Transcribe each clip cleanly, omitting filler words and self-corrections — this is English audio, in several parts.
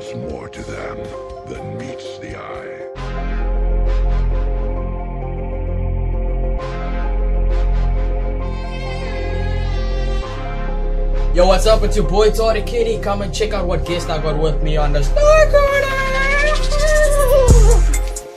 There's more to them than meets the eye. Yo, what's up? It's your boy Tori Kitty. Come and check out what guest I got with me on the Star Corner.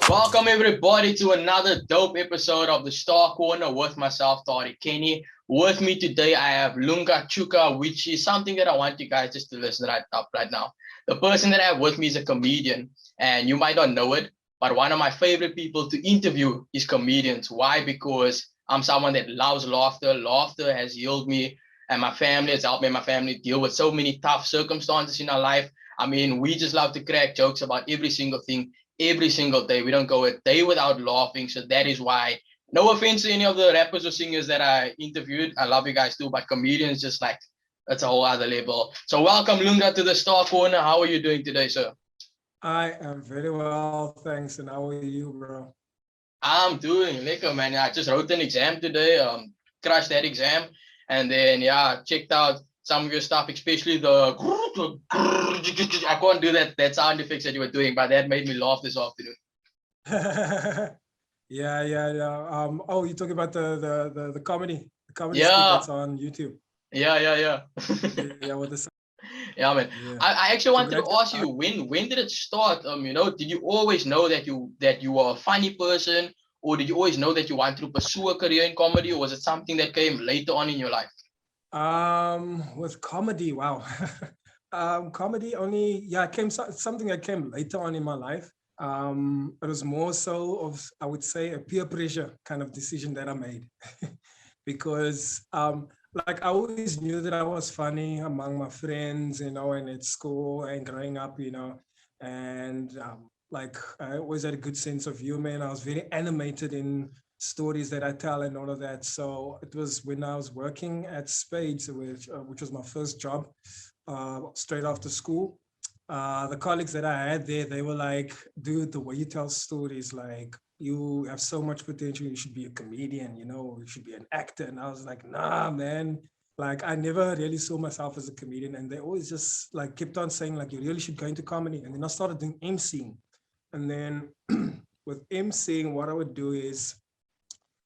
Welcome everybody to another dope episode of the Star Corner with myself, Tori Kenny. With me today, I have Lunga Tshuka, which is something that I want you guys just to listen right now. The person that I have with me is a comedian, and you might not know it, but one of my favorite people to interview is comedians. Why? Because I'm someone that loves laughter. Laughter has healed me and my family. Has helped me and my family deal with so many tough circumstances in our life. I mean, we just love to crack jokes about every single thing, every single day. We don't go a day without laughing. So that is why, no offense to any of the rappers or singers that I interviewed. I love you guys too, but comedians just like, that's a whole other level. So welcome Lunga to the Star Corner. How are you doing today, sir? I am very well, thanks. And how are you, bro? I'm doing lekker, man. I just wrote an exam today, crushed that exam. And then, checked out some of your stuff, especially the I can't do that sound effects that you were doing, but that made me laugh this afternoon. Yeah. Oh, you're talking about the comedy skit that's on YouTube. Yeah. Yeah, with the Yeah, man. Yeah. I actually wanted to ask you, when did it start? Did you always know that you were a funny person, or did you always know that you wanted to pursue a career in comedy, or was it something that came later on in your life? With comedy, wow. Comedy only, something that came later on in my life. It was more so of, I would say, a peer pressure kind of decision that I made. Because like I always knew that I was funny among my friends, and at school and growing up, and like I always had a good sense of humor, and I was very animated in stories that I tell and all of that. So it was when I was working at Spades, which was my first job, straight after school. The colleagues that I had there, they were like, dude, the way you tell stories, like you have so much potential, you should be a comedian, you should be an actor. And I was like, nah, man, like I never really saw myself as a comedian. And they always just like kept on saying like, you really should go into comedy. And then I started doing emceeing. And then with emceeing, what I would do is,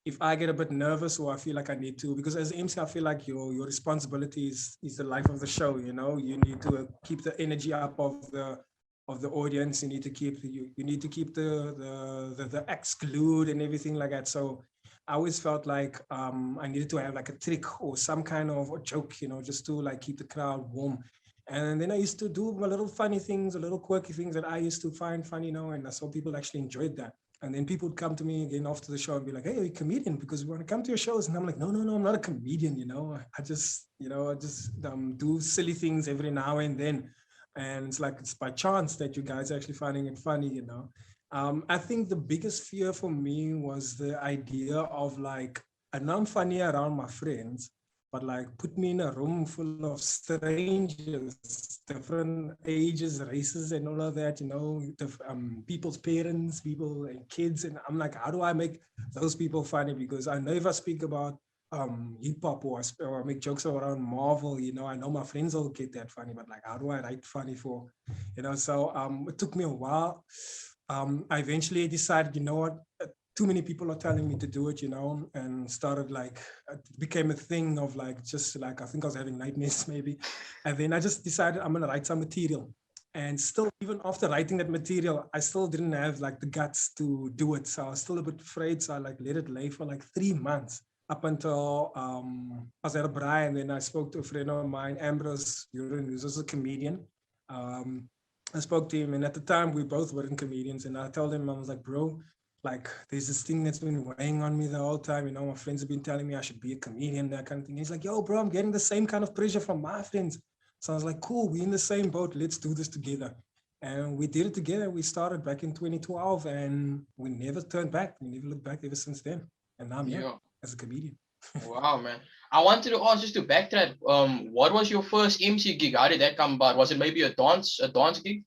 if I get a bit nervous or I feel like I need to, because as an MC, I feel like your responsibility is the life of the show. You need to keep the energy up of the audience. You need to keep the acts glued and everything like that. So I always felt like I needed to have like a trick or some kind of a joke, just to like keep the crowd warm. And then I used to do my little funny things, a little quirky things that I used to find funny, and I saw people actually enjoyed that. And then people would come to me again after the show and be like, hey, are you a comedian? Because we want to come to your shows. And I'm like, no, I'm not a comedian, I just do silly things every now and then. And it's like, it's by chance that you guys are actually finding it funny, I think the biggest fear for me was the idea of like, I know I'm funny around my friends, but like put me in a room full of strangers, different ages, races, and all of that, people's parents, people and kids. And I'm like, how do I make those people funny? Because I know if I speak about hip hop or I make jokes around Marvel, I know my friends will get that funny, but like, how do I write funny for, So it took me a while. I eventually decided, you know what, too many people are telling me to do it, and started like, it became a thing of like, just like, I think I was having nightmares maybe. And then I just decided I'm going to write some material. And still, even after writing that material, I still didn't have like the guts to do it. So I was still a bit afraid. So I like let it lay for like 3 months up until I was at a braai, and then I spoke to a friend of mine, Ambrose, who's also a comedian. I spoke to him, and at the time we both weren't comedians. And I told him, I was like, bro, like there's this thing that's been weighing on me the whole time. My friends have been telling me I should be a comedian, that kind of thing. He's like, yo, bro, I'm getting the same kind of pressure from my friends. So I was like, cool, we're in the same boat. Let's do this together. And we did it together. We started back in 2012, and we never turned back. We never looked back ever since then. And now I'm here as a comedian. Wow, man. I wanted to ask, just to backtrack, what was your first MC gig? How did that come about? Was it maybe a dance gig?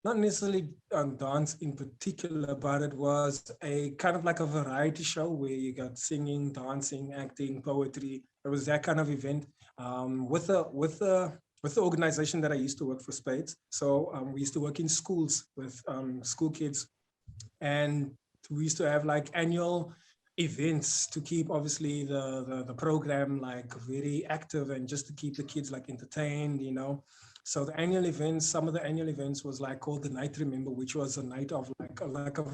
Not necessarily on dance in particular, but it was a kind of like a variety show where you got singing, dancing, acting, poetry. It was that kind of event with with the organization that I used to work for Spades. So we used to work in schools with school kids, and we used to have like annual events to keep obviously the program like very active and just to keep the kids like entertained, you know. So the annual events, some of the annual events was like called the Night Remember, which was a night of like a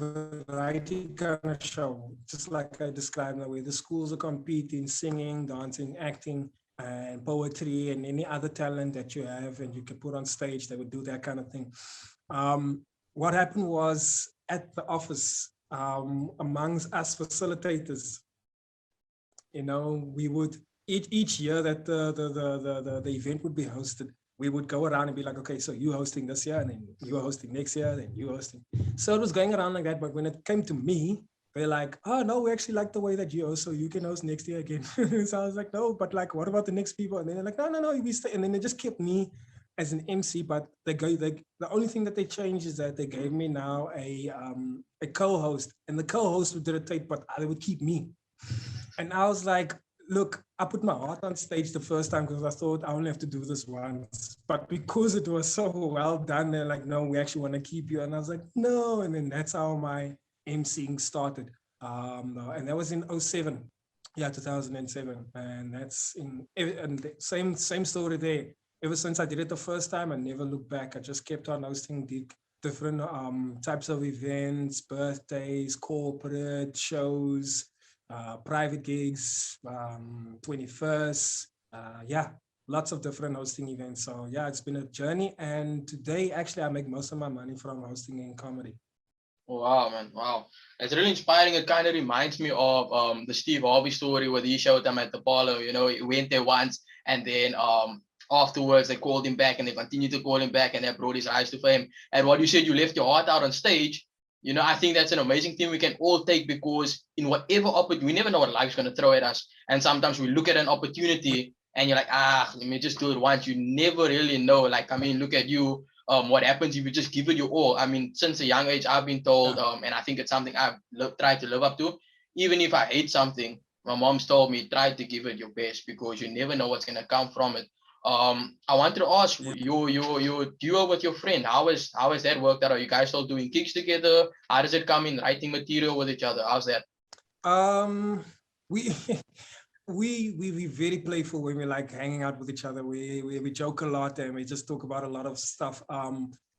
variety kind of show, just like I described, where the schools are competing, singing, dancing, acting, and poetry and any other talent that you have and you can put on stage. They would do that kind of thing. What happened was at the office, amongst us facilitators, you know, we would each year that the event would be hosted, we would go around and be like, okay, so you hosting this year, and then you are hosting next year, then you hosting. So it was going around like that. But when it came to me, they're like, oh no, we actually like the way that you host, so you can host next year again. So I was like, no, but like, what about the next people? And then they're like, no, we stay. And then they just kept me as an MC, but the only thing that they changed is that they gave me now a co-host, and the co-host would rotate, but they would keep me. And I was like, look, I put my heart on stage the first time because I thought I only have to do this once. But because it was so well done, they're like, no, we actually want to keep you. And I was like, no. And then that's how my emceeing started. And that was in 07. Yeah, 2007. And that's and the same story there. Ever since I did it the first time, I never looked back. I just kept on hosting different types of events, birthdays, corporate shows, private gigs, 21st, yeah, lots of different hosting events. So yeah, it's been a journey. And today, actually, I make most of my money from hosting in comedy. Wow, man. Wow. It's really inspiring. It kind of reminds me of the Steve Harvey story where he showed them at the Apollo. You know, he went there once and then afterwards they called him back and they continued to call him back and they brought his eyes to fame. And what you said, you left your heart out on stage. You know, I think that's an amazing thing we can all take, because in whatever opportunity, we never know what life's going to throw at us. And sometimes we look at an opportunity and you're like, let me just do it once. You never really know. Like, I mean, look at you. What happens if you just give it your all? I mean, since a young age, I've been told, and I think it's something I've tried to live up to. Even if I hate something, my mom's told me, try to give it your best, because you never know what's going to come from it. I wanted to ask your duo with your friend. How has that worked out? Are you guys still doing gigs together? How does it come in writing material with each other? How's that? We we very playful when we like hanging out with each other. We joke a lot and we just talk about a lot of stuff.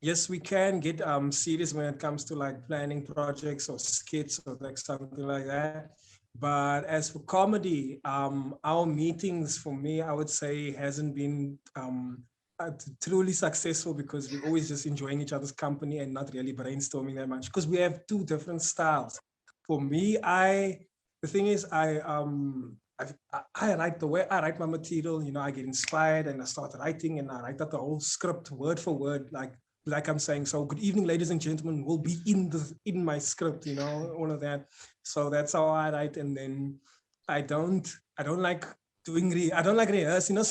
Yes, we can get serious when it comes to like planning projects or skits or like something like that. But as for comedy, our meetings, for me, I would say hasn't been truly successful, because we're always just enjoying each other's company and not really brainstorming that much, because we have two different styles. For me, the thing is, I write the way I write my material. You know, I get inspired and I start writing and I write out the whole script word for word, like I'm saying. So good evening, ladies and gentlemen, will be in my script, you know, all of that. So that's how I write. And then I don't like I don't like rehearse, you know.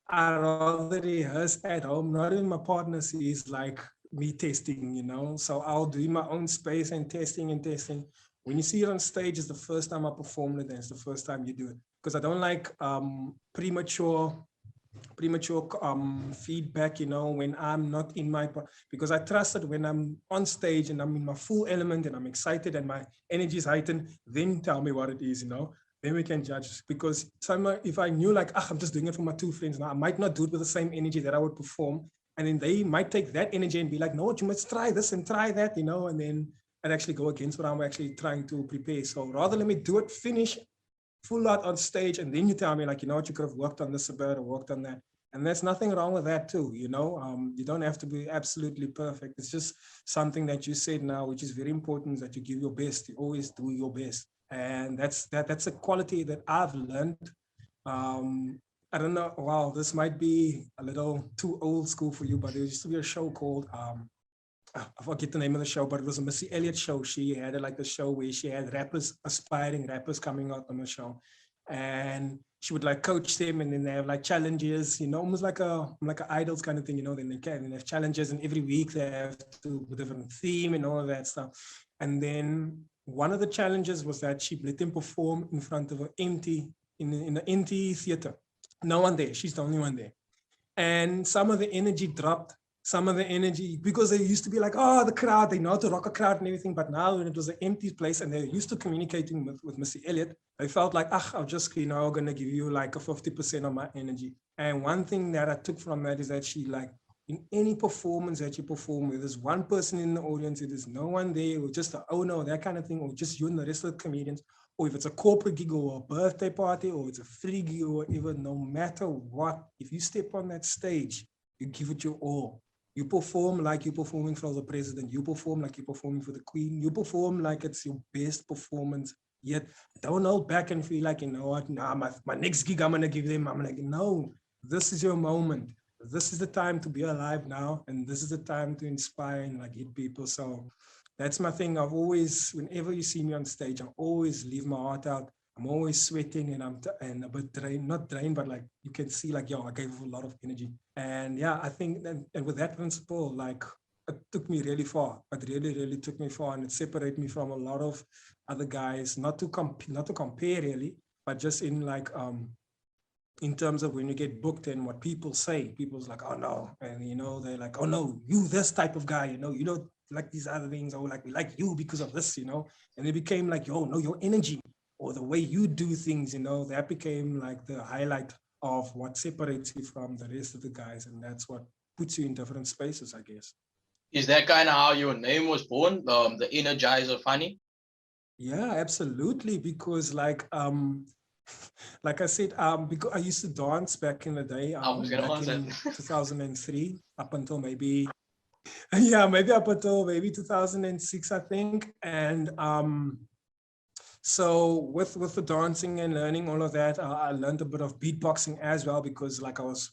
I rather rehearse at home. Not even my partner sees like me testing, you know. So I'll do my own space and testing and testing. When you see it on stage, it's the first time I perform it, and it's the first time you do it. Because I don't like premature feedback, you know, when I'm not in my, because I trust that when I'm on stage and I'm in my full element and I'm excited and my energy is heightened, then tell me what it is, you know, then we can judge. Because if I knew like, I'm just doing it for my two friends now, I might not do it with the same energy that I would perform. And then they might take that energy and be like, no, you must try this and try that, you know, and then I'd actually go against what I'm actually trying to prepare. So rather let me do it, finish, full out on stage, and then you tell me like, you know what, you could have worked on this a bit or worked on that. And there's nothing wrong with that too, you know. You don't have to be absolutely perfect. It's just something that you said now, which is very important, that you give your best. You always do your best. And that's a quality that I've learned. I don't know, wow, this might be a little too old school for you, but there used to be a show called, I forget the name of the show, but it was a Missy Elliott show. She had like a show where she had aspiring rappers coming out on the show. And she would like coach them, and then they have like challenges, you know, almost like an idols kind of thing, you know. Then they have challenges, and every week they have to a different theme and all of that stuff. And then one of the challenges was that she let them perform in front of an empty, in an empty theater. No one there. She's the only one there. And some of the energy dropped, some of the energy, because they used to be like, oh, the crowd, they know how to rock a crowd and everything. But now when it was an empty place and they're used to communicating with Mr. Elliot, they felt like, I'm just, going to give you like a 50% of my energy. And one thing that I took from that is that she like, in any performance that you perform, where there's one person in the audience, if there's no one there, or just the owner or that kind of thing, or just you and the rest of the comedians, or if it's a corporate gig or a birthday party, or it's a free gig or whatever, no matter what, if you step on that stage, you give it your all. You perform like you're performing for the president. You perform like you're performing for the queen. You perform like it's your best performance. Yet don't hold back and feel like, you know what, nah, my next gig, I'm going to give them. I'm like, no, this is your moment. This is the time to be alive now. And this is the time to inspire and like hit people. So that's my thing. I've always, whenever you see me on stage, I always leave my heart out. I'm always sweating and I'm a bit drained, not drained, but like you can see like, I gave a lot of energy. And yeah, I think that, and with that principle, like it took me really far. It really, really took me far, and it separated me from a lot of other guys, not to compare really, but just in terms of when you get booked and what people say. People's like, oh no, and they're like, oh no, you this type of guy, you don't like these other things, or like we like you because of this, and it became like, no, your energy or the way you do things, that became like the highlight of what separates you from the rest of the guys, and that's what puts you in different spaces, I guess. Is that kind of how your name was born, the Energizer Funny? Yeah, absolutely, because like like I said, because I used to dance back in the day, I was gonna back answer. in 2003, up until maybe, yeah, maybe up until maybe 2006, I think. And so with the dancing and learning all of that, I learned a bit of beatboxing as well, because like I was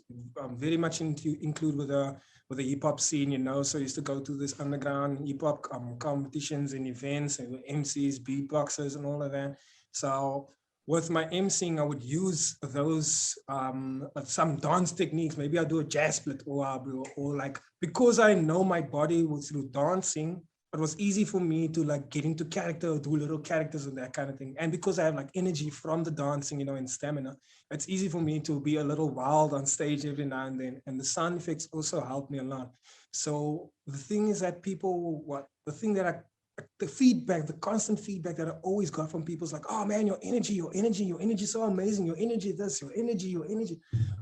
very much include with the hip hop scene, so I used to go to this underground hip hop competitions and events and MCs, beatboxers and all of that. So with my emceeing, I would use those some dance techniques. Maybe I do a jazz split, or like, because I know my body through dancing, it was easy for me to like get into character, do little characters and that kind of thing. And because I have like energy from the dancing, and stamina, it's easy for me to be a little wild on stage every now and then. And the sound effects also helped me a lot. So the thing is that the feedback, the constant feedback that I always got from people is like, oh man, your energy is so amazing. Your energy, your energy.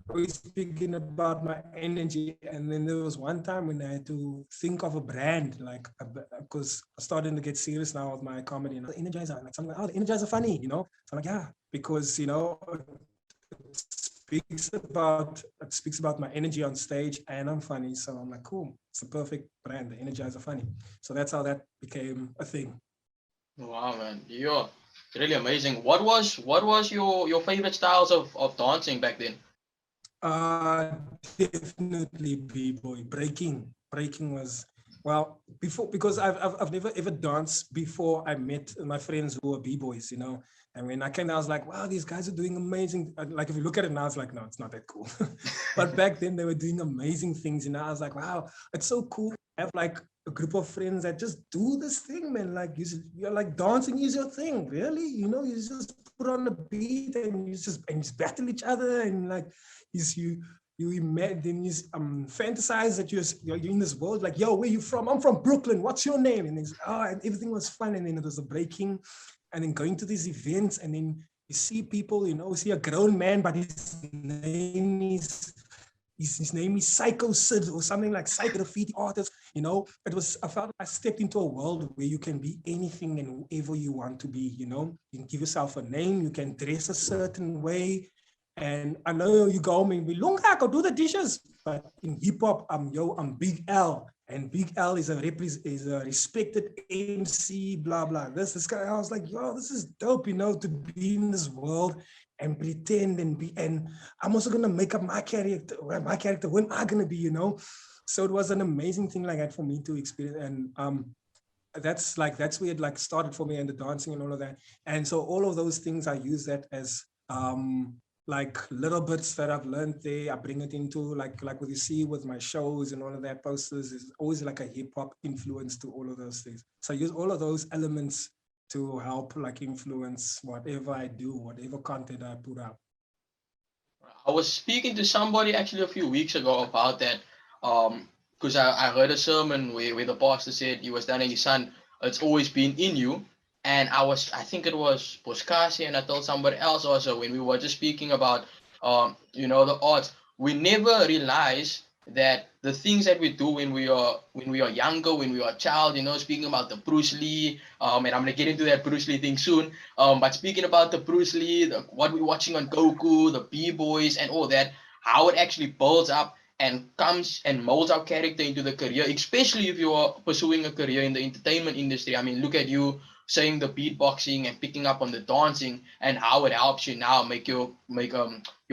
Always speaking about my energy. And then there was one time when I had to think of a brand, like, because I'm starting to get serious now with my comedy, and Energizer, like something like, the Energizer Funny, So I'm like, yeah, because, it speaks about my energy on stage, and I'm funny. So I'm like, cool, it's the perfect brand, the Energizer Funny. So that's how that became a thing. Wow, man, you're really amazing. What was your favorite styles of dancing back then? Definitely b-boy. Breaking was, well, before, because I've never ever danced before I met my friends who were b-boys, And when I came down, I was like, wow, these guys are doing amazing. Like, if you look at it now, it's like, no, it's not that cool. But back then they were doing amazing things, I was like, wow, it's so cool to have like a group of friends that just do this thing, man. Like, you're like, dancing is your thing, really? You just put on the beat and you just battle each other, and like, you imagine, you fantasize that you're in this world, like, yo, where you from? I'm from Brooklyn, what's your name? And and everything was fun. And then it was a breaking, and then going to these events, and then you see people, see a grown man, but his name is Psycho Sid or something, like Psycho Graffiti Artist. I felt I stepped into a world where you can be anything and whoever you want to be. You can give yourself a name, you can dress a certain way. And I know you go home and be, Lunga, go do the dishes. But in hip hop, I'm Big L. And Big L is a respected MC, blah, blah. This guy, I was like, yo, this is dope, to be in this world and pretend and I'm also gonna make up my character. When am I gonna be, So it was an amazing thing like that for me to experience. And that's where it like started for me, and the dancing and all of that. And so all of those things, I use that as like little bits that I've learned there. I bring it into like what you see with my shows and all of that posters. Is always like a hip hop influence to all of those things. So I use all of those elements to help like influence whatever I do, whatever content I put out. I was speaking to somebody actually a few weeks ago about that. Because I heard a sermon where the pastor said he was telling his son, it's always been in you. And I think it was Poskasi, and I told somebody else also when we were just speaking about, the arts. We never realize that the things that we do when we are younger, when we are a child, speaking about the Bruce Lee, and I'm gonna get into that Bruce Lee thing soon. But speaking about the Bruce Lee, what we're watching on Goku, the B-boys, and all that, how it actually builds up and comes and molds our character into the career, especially if you are pursuing a career in the entertainment industry. I mean, look at you saying the beatboxing and picking up on the dancing and how it helps you now make your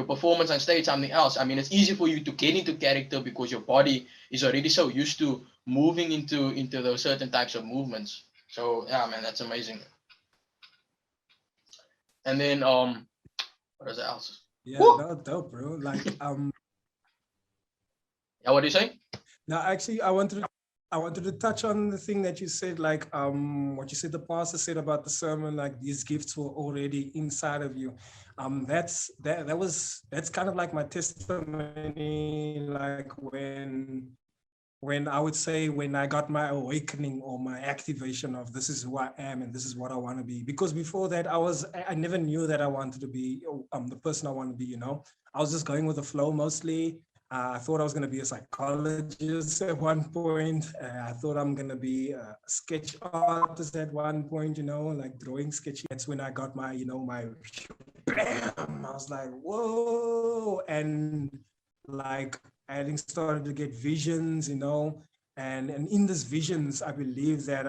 performance on stage something else. I mean, it's easy for you to get into character because your body is already so used to moving into those certain types of movements. So yeah, man, that's amazing. And then what is else? Yeah, Woo! that dope, bro. Like Yeah, what do you say? now actually I wanted to touch on the thing that you said, like what you said the pastor said about the sermon, like these gifts were already inside of you. That's kind of like my testimony, like when I would say when I got my awakening or my activation of this is who I am and this is what I want to be. Because before that, I never knew that I wanted to be the person I want to be. I was just going with the flow mostly. I thought I was going to be a psychologist at one point. I thought I'm going to be a sketch artist at one point, like drawing sketchy. That's when I got my bam. I was like, whoa. And like having started to get visions, and in these visions, I believe that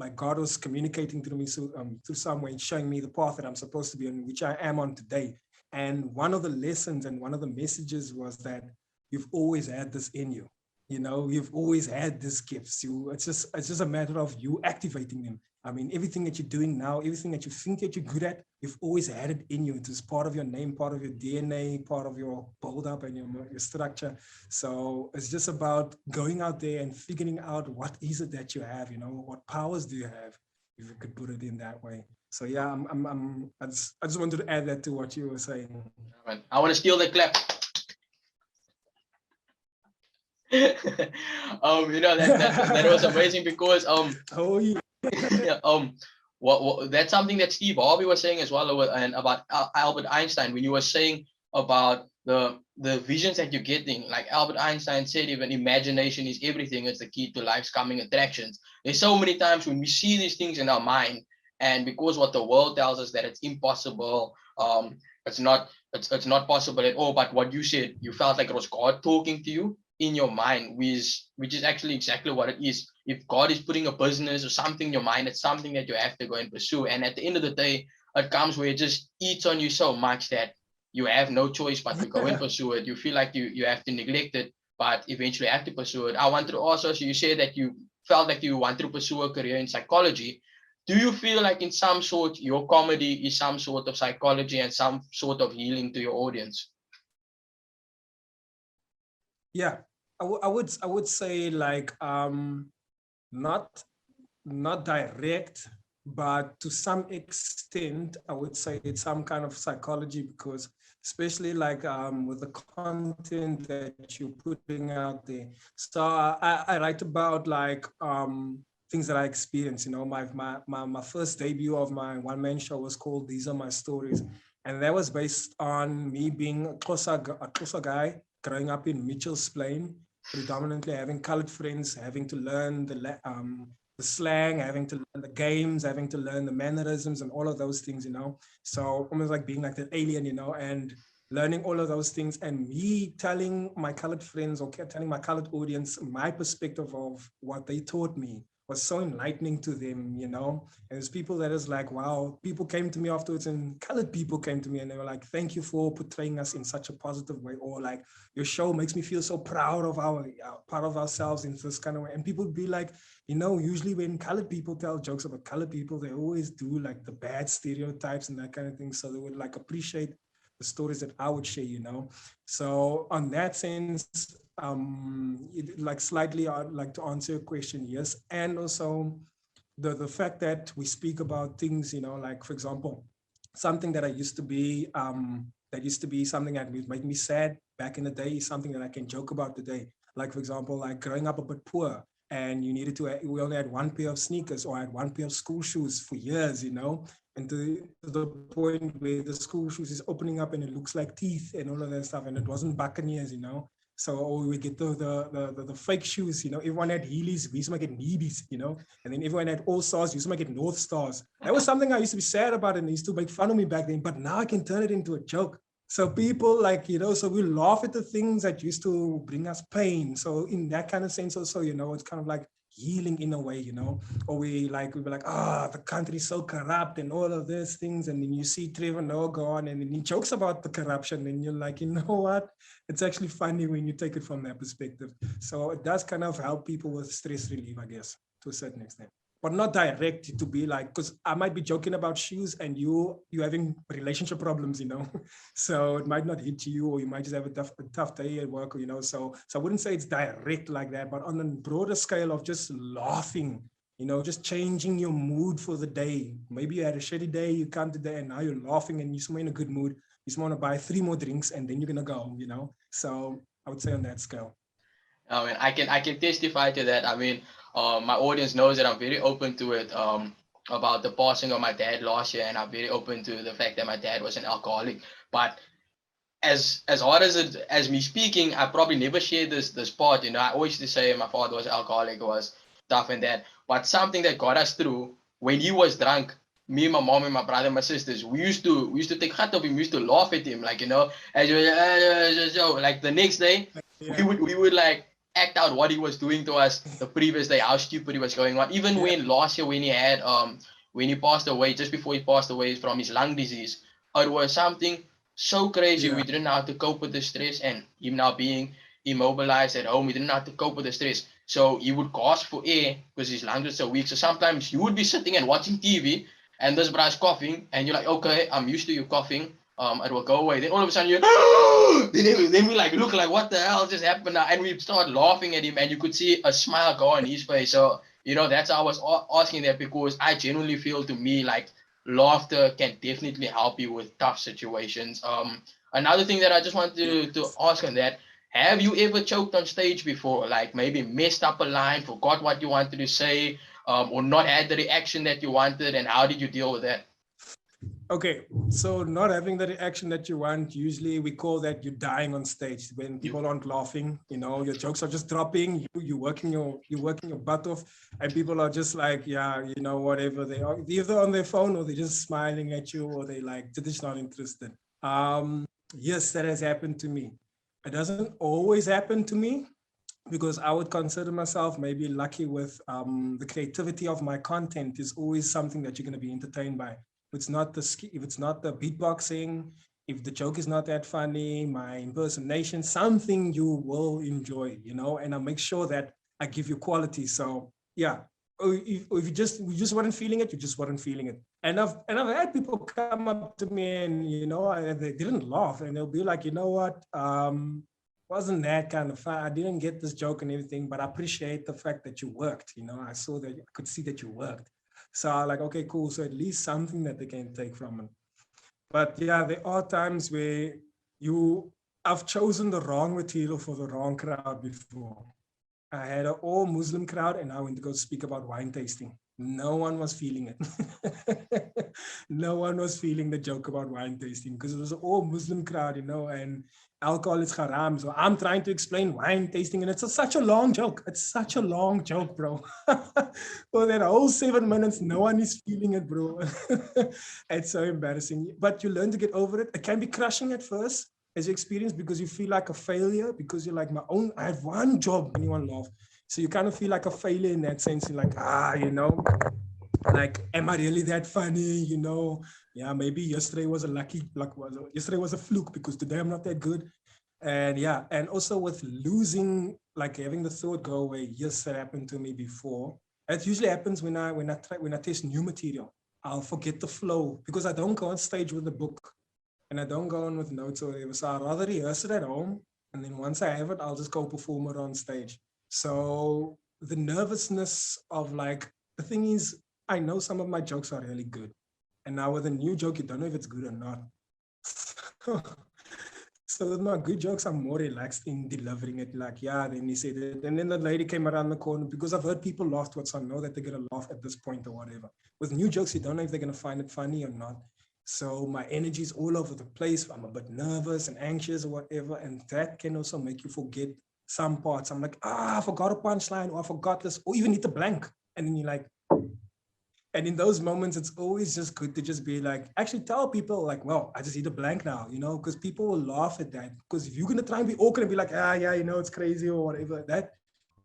like God was communicating to me through some way, showing me the path that I'm supposed to be on, which I am on today. And one of the lessons and one of the messages was that you've always had this in you. You've always had these gifts. It's just a matter of you activating them. I mean, everything that you're doing now, everything that you think that you're good at, you've always had it in you. It is part of your name, part of your DNA, part of your build-up and your structure. So it's just about going out there and figuring out what is it that you have. What powers do you have, if you could put it in that way. So yeah, I just wanted to add that to what you were saying. I want to steal the clap. That was amazing because Oh yeah. yeah, what that's something that Steve Harvey was saying as well, and about Albert Einstein when you were saying about the visions that you're getting. Like Albert Einstein said, even imagination is everything. It's the key to life's coming attractions. There's so many times when we see these things in our mind, and because what the world tells us that it's impossible, it's not possible at all. But what you said, you felt like it was God talking to you in your mind, which is actually exactly what it is. If God is putting a business or something in your mind, it's something that you have to go and pursue. And at the end of the day, it comes where it just eats on you so much that you have no choice but to go and pursue it. You feel like you have to neglect it, but eventually have to pursue it. I wanted to also, so you said that you felt like you wanted to pursue a career in psychology. Do you feel like in some sort your comedy is some sort of psychology and some sort of healing to your audience? Yeah, I would say like not not direct, but to some extent, I would say it's some kind of psychology, because especially like with the content that you're putting out there. So I write about like things that I experience. My first debut of my one-man show was called These Are My Stories. And that was based on me being a Xhosa guy growing up in Mitchell's Plain, predominantly having colored friends, having to learn the slang, having to learn the games, having to learn the mannerisms and all of those things. So almost like being like that alien, and learning all of those things, and me telling my colored friends or telling my colored audience my perspective of what they taught me was so enlightening to them. And there's people that is like, wow, people came to me afterwards, and colored people came to me and they were like, thank you for portraying us in such a positive way, or like, your show makes me feel so proud of our part of ourselves in this kind of way. And people would be like, usually when colored people tell jokes about colored people, they always do like the bad stereotypes and that kind of thing. So they would like appreciate the stories that I would share. So on that sense, like slightly, I'd like to answer your question, yes. And also the fact that we speak about things, like, for example, something that I used to be that used to be something that would make me sad back in the day is something that I can joke about today. Like, for example, like growing up a bit poor and you needed to, we only had one pair of sneakers or I had one pair of school shoes for years, you know, and to the point where the school shoes is opening up and it looks like teeth and all of that stuff. And it wasn't Buccaneers, you know. So or we get the fake shoes, you know, everyone had Heelys, we used to make it Neebies, you know, and then everyone had All Stars, we used to make it North Stars. That was something I used to be sad about and they used to make fun of me back then, but now I can turn it into a joke. So people like, you know, so we laugh at the things that used to bring us pain. So in that kind of sense also, you know, it's kind of like healing in a way, you know, or we were like, the country's so corrupt and all of these things. And then you see Trevor Noah go on and then he jokes about the corruption and you're like, you know what? It's actually funny when you take it from that perspective. So it does kind of help people with stress relief, I guess, to a certain extent. But not direct to be like, because I might be joking about shoes and you having relationship problems, you know. So it might not hit you, or you might just have a tough day at work, or, you know. So I wouldn't say it's direct like that, but on a broader scale of just laughing, you know, just changing your mood for the day. Maybe you had a shitty day, you come today and now you're laughing and you're somewhere in a good mood. You just want to buy 3 more drinks and then you're gonna go home, you know. So I would say on that scale. I mean, I can testify to that. I mean, my audience knows that I'm very open to it. About the passing of my dad last year, and I'm very open to the fact that my dad was an alcoholic. But as hard as it as me speaking, I probably never shared this part. You know, I always used to say my father was an alcoholic, was tough and that. But something that got us through when he was drunk, me, my mom, and my brother, and my sisters, we used to take cut of him, we used to laugh at him, like, you know, as like the next day, Yeah. we would like act out what he was doing to us the previous day, how stupid he was going on. Even Yeah. when last year when he passed away, just before he passed away from his lung disease, it was something so crazy. Yeah. We didn't know how to cope with the stress, and him now being immobilized at home, we didn't know how to cope with the stress. So he would gasp for air because his lungs were so weak. So sometimes you would be sitting and watching TV, and this bruh's coughing, and you're like, okay, I'm used to you coughing. It will go away. Then all of a sudden you then we like look like, what the hell just happened now? And we start laughing at him, and you could see a smile go on his face. So you know, that's how I was asking that, because I genuinely feel, to me, like laughter can definitely help you with tough situations. Another thing that I just want to ask on that: have you ever choked on stage before? Like maybe messed up a line, forgot what you wanted to say, or not had the reaction that you wanted, and how did you deal with that? Okay, so not having the reaction that you want, usually we call that you're dying on stage when people aren't laughing. You know, your jokes are just dropping. You're working your butt off, and people are just like, yeah, you know, whatever. They are either on their phone or they're just smiling at you, or they like they're just not interested. Yes, that has happened to me. It doesn't always happen to me, because I would consider myself maybe lucky with the creativity of my content is always something that you're going to be entertained by. If it's not the beatboxing, if the joke is not that funny, my impersonation, something you will enjoy, you know, and I make sure that I give you quality. So yeah, or if you just weren't feeling it, you just weren't feeling it. And I've had people come up to me and, you know, they didn't laugh and they'll be like, you know what, wasn't that kind of fun. I didn't get this joke and everything, but I appreciate the fact that you worked. You know, I saw that, I could see that you worked. So I'm like, okay, cool. So at least something that they can take from it. But yeah, there are times where I've chosen the wrong material for the wrong crowd before. I had an all Muslim crowd and I went to go speak about wine tasting. No one was feeling it. No one was feeling the joke about wine tasting because it was an all Muslim crowd, you know, and alcohol is haram. So I'm trying to explain wine tasting and such a long joke. It's such a long joke, bro. For that whole 7 minutes, no one is feeling it, bro. It's so embarrassing. But you learn to get over it. It can be crushing at first as you experience because you feel like a failure because you're like, I have one job, anyone laugh. So you kind of feel like a failure in that sense. You're like, you know, like, am I really that funny? You know, yeah, maybe yesterday was yesterday was a fluke because today I'm not that good. And yeah, and also with losing, like having the thought go away. Yes, that happened to me before. It usually happens when I test new material. I'll forget the flow because I don't go on stage with a book and I don't go on with notes or whatever. So I'd rather rehearse it at home. And then once I have it, I'll just go perform it on stage. So the nervousness of like, the thing is, I know some of my jokes are really good. And now with a new joke, you don't know if it's good or not. So with my good jokes, I'm more relaxed in delivering it. Like, yeah, then he said it. And then the lady came around the corner because I've heard people laugh once. I know that they're going to laugh at this point or whatever. With new jokes, you don't know if they're going to find it funny or not. So my energy is all over the place. I'm a bit nervous and anxious or whatever. And that can also make you forget some parts. I'm like, I forgot a punchline, or I forgot this, or even hit a blank. And then you're like, and in those moments, it's always just good to just be like, actually tell people like, well, I just hit a blank now, because people will laugh at that. Because if you're going to try and be awkward and be like, yeah, it's crazy or whatever, that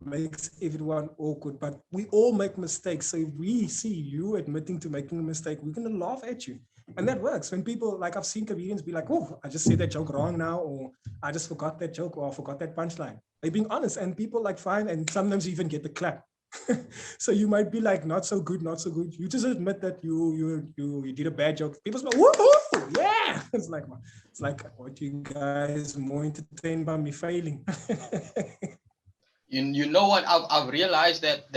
makes everyone awkward. But we all make mistakes. So if we see you admitting to making a mistake, we're going to laugh at you. And that works. When people, like I've seen comedians be like, oh, I just said that joke wrong now, or I just forgot that joke, or I forgot that punchline. They're being honest, and people like fine, and sometimes you even get the clap. So you might be like, not so good. You just admit that you did a bad joke. People's like, woo, yeah. It's like, what you guys more entertained by me failing. You know what? I've realized that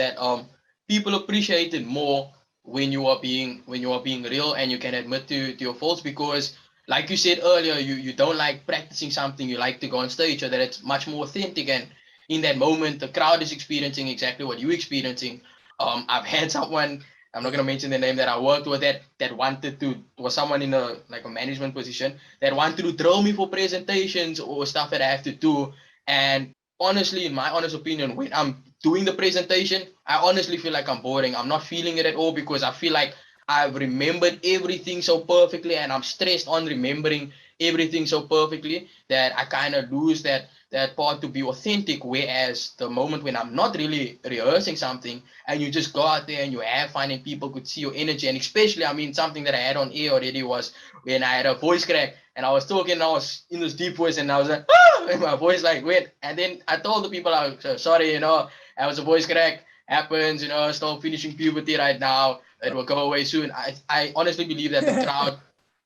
people appreciate it more when you are being real and you can admit to your faults, because like you said earlier, you don't like practicing something, you like to go on stage, so that it's much more authentic, and in that moment the crowd is experiencing exactly what you're experiencing. I've had someone, I'm not gonna mention the name, that I worked with that wanted to, was someone in a management position that wanted to drill me for presentations or stuff that I have to do. And honestly, in my honest opinion, when I'm doing the presentation, I honestly feel like I'm boring. I'm not feeling it at all, because I feel like I've remembered everything so perfectly, and I'm stressed on remembering everything so perfectly that I kind of lose that part to be authentic. Whereas the moment when I'm not really rehearsing something and you just go out there and you have fun and people could see your energy, and especially, I mean, something that I had on air already was when I had a voice crack and I was talking and I was in this deep voice and I was like, and my voice like went, and then I told the people, I was sorry, I was a voice crack, happens, still finishing puberty right now, it will go away soon. I honestly believe that the crowd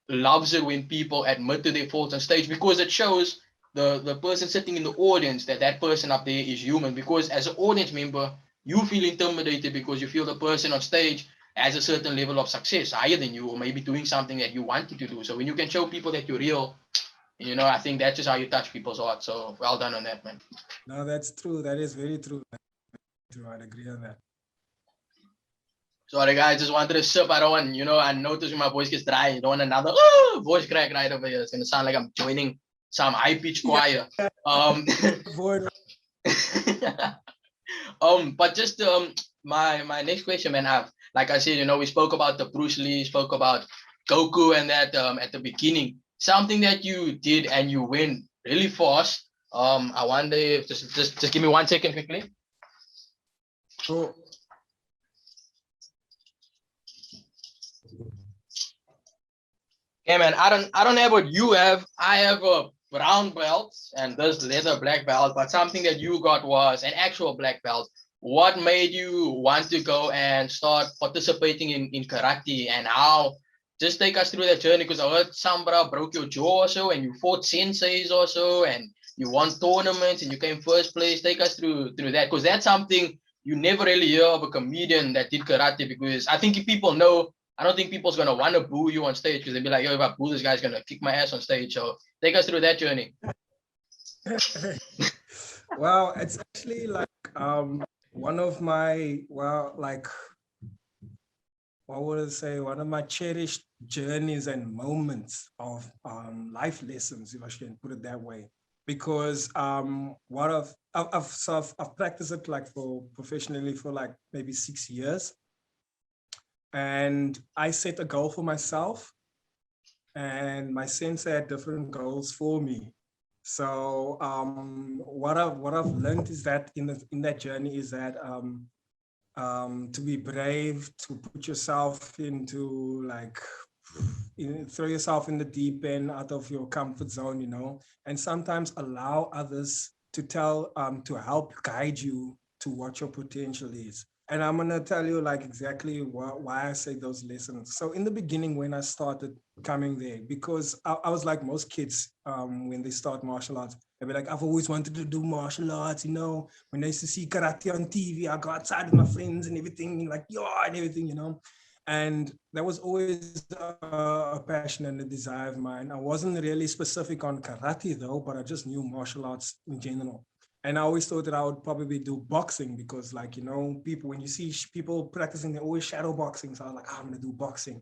loves it when people admit to their faults on stage, because it shows the person sitting in the audience that person up there is human. Because as an audience member, you feel intimidated because you feel the person on stage has a certain level of success higher than you, or maybe doing something that you wanted to do. So when you can show people that you're real, I think that's just how you touch people's hearts. So well done on that, man. No, that's true. That is very true. I'd agree on that. Sorry, guys, just wanted to sip. I don't want, I notice when my voice gets dry, you don't want another voice crack right over here. It's going to sound like I'm joining some high-pitched choir. But just my next question, man, like I said, we spoke about the Bruce Lee, spoke about Goku and that at the beginning. Something that you did and you went really fast. I wonder if just give me 1 second quickly. Oh. Yeah, man, I don't have what you have. I have a brown belt and this leather black belt, but something that you got was an actual black belt. What made you want to go and start participating in karate, and how? Just take us through that journey, because I heard some bro broke your jaw or so, and you fought senseis or so, and you won tournaments and you came first place. Take us through that, because that's something you never really hear of a comedian that did karate. Because I think if people know, I don't think people's gonna want to boo you on stage, because they'll be like, yo, if I boo this guy's gonna kick my ass on stage. So take us through that journey. Well, it's actually like one of my, what would I say, one of my cherished journeys and moments of life lessons, if I should put it that way. Because what I've practiced it like professionally for like maybe 6 years. And I set a goal for myself, and my sensei had different goals for me. So what I've learned is that in that journey is that to be brave, to put yourself into throw yourself in the deep end, out of your comfort zone, and sometimes allow others to to help guide you to what your potential is. And I'm going to tell you exactly why I say those lessons. So in the beginning, when I started coming there, because I was like most kids when they start martial arts, they'll be like, I've always wanted to do martial arts, when I used to see karate on TV, I go outside with my friends and everything, and everything, And that was always a passion and a desire of mine. I wasn't really specific on karate though, but I just knew martial arts in general. And I always thought that I would probably do boxing because, like, you know, people, when you see people practicing, they're always shadow boxing. So I was like, I'm going to do boxing.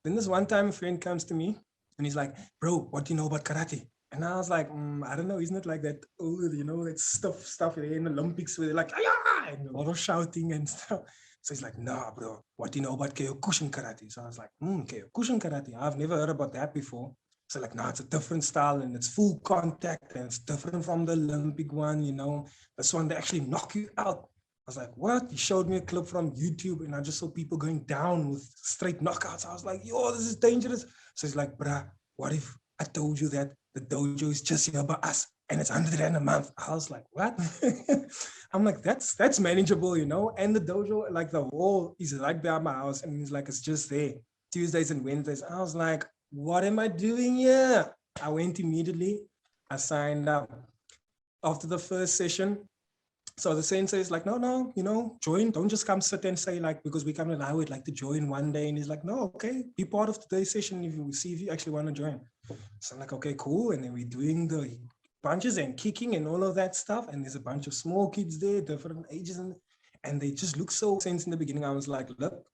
Then this one time a friend comes to me and he's like, bro, what do you know about karate? And I was like, I don't know, isn't it like that, oh, you know, that stuff in the Olympics where they're like, "Ayah!" and a lot of shouting and stuff. So he's like, nah, bro, what do you know about Kyokushin Karate? So I was like, Kyokushin Karate, I've never heard about that before. So like, no, it's a different style and it's full contact and it's different from the Olympic one, you know. This one, they actually knock you out. I was like, what? He showed me a clip from YouTube and I just saw people going down with straight knockouts. I was like, yo, this is dangerous. So he's like, bruh, what if I told you that the dojo is just here by us and it's 100 rand a month? I was like, what? I'm like, that's manageable, you know? And the dojo, like the wall is right by my house and he's like, it's just there. Tuesdays and Wednesdays. I was like, what am I doing here? I went immediately. I signed up. After the first session, so the sensei is like, no, you know, join. Don't just come sit and say like, because we come and I would like to join one day. And he's like, no, okay, be part of today's session if you see if you actually want to join. So I'm like, okay, cool. And then we're doing the punches and kicking and all of that stuff. And there's a bunch of small kids there, different ages. And they just look so sense in the beginning. I was like, look,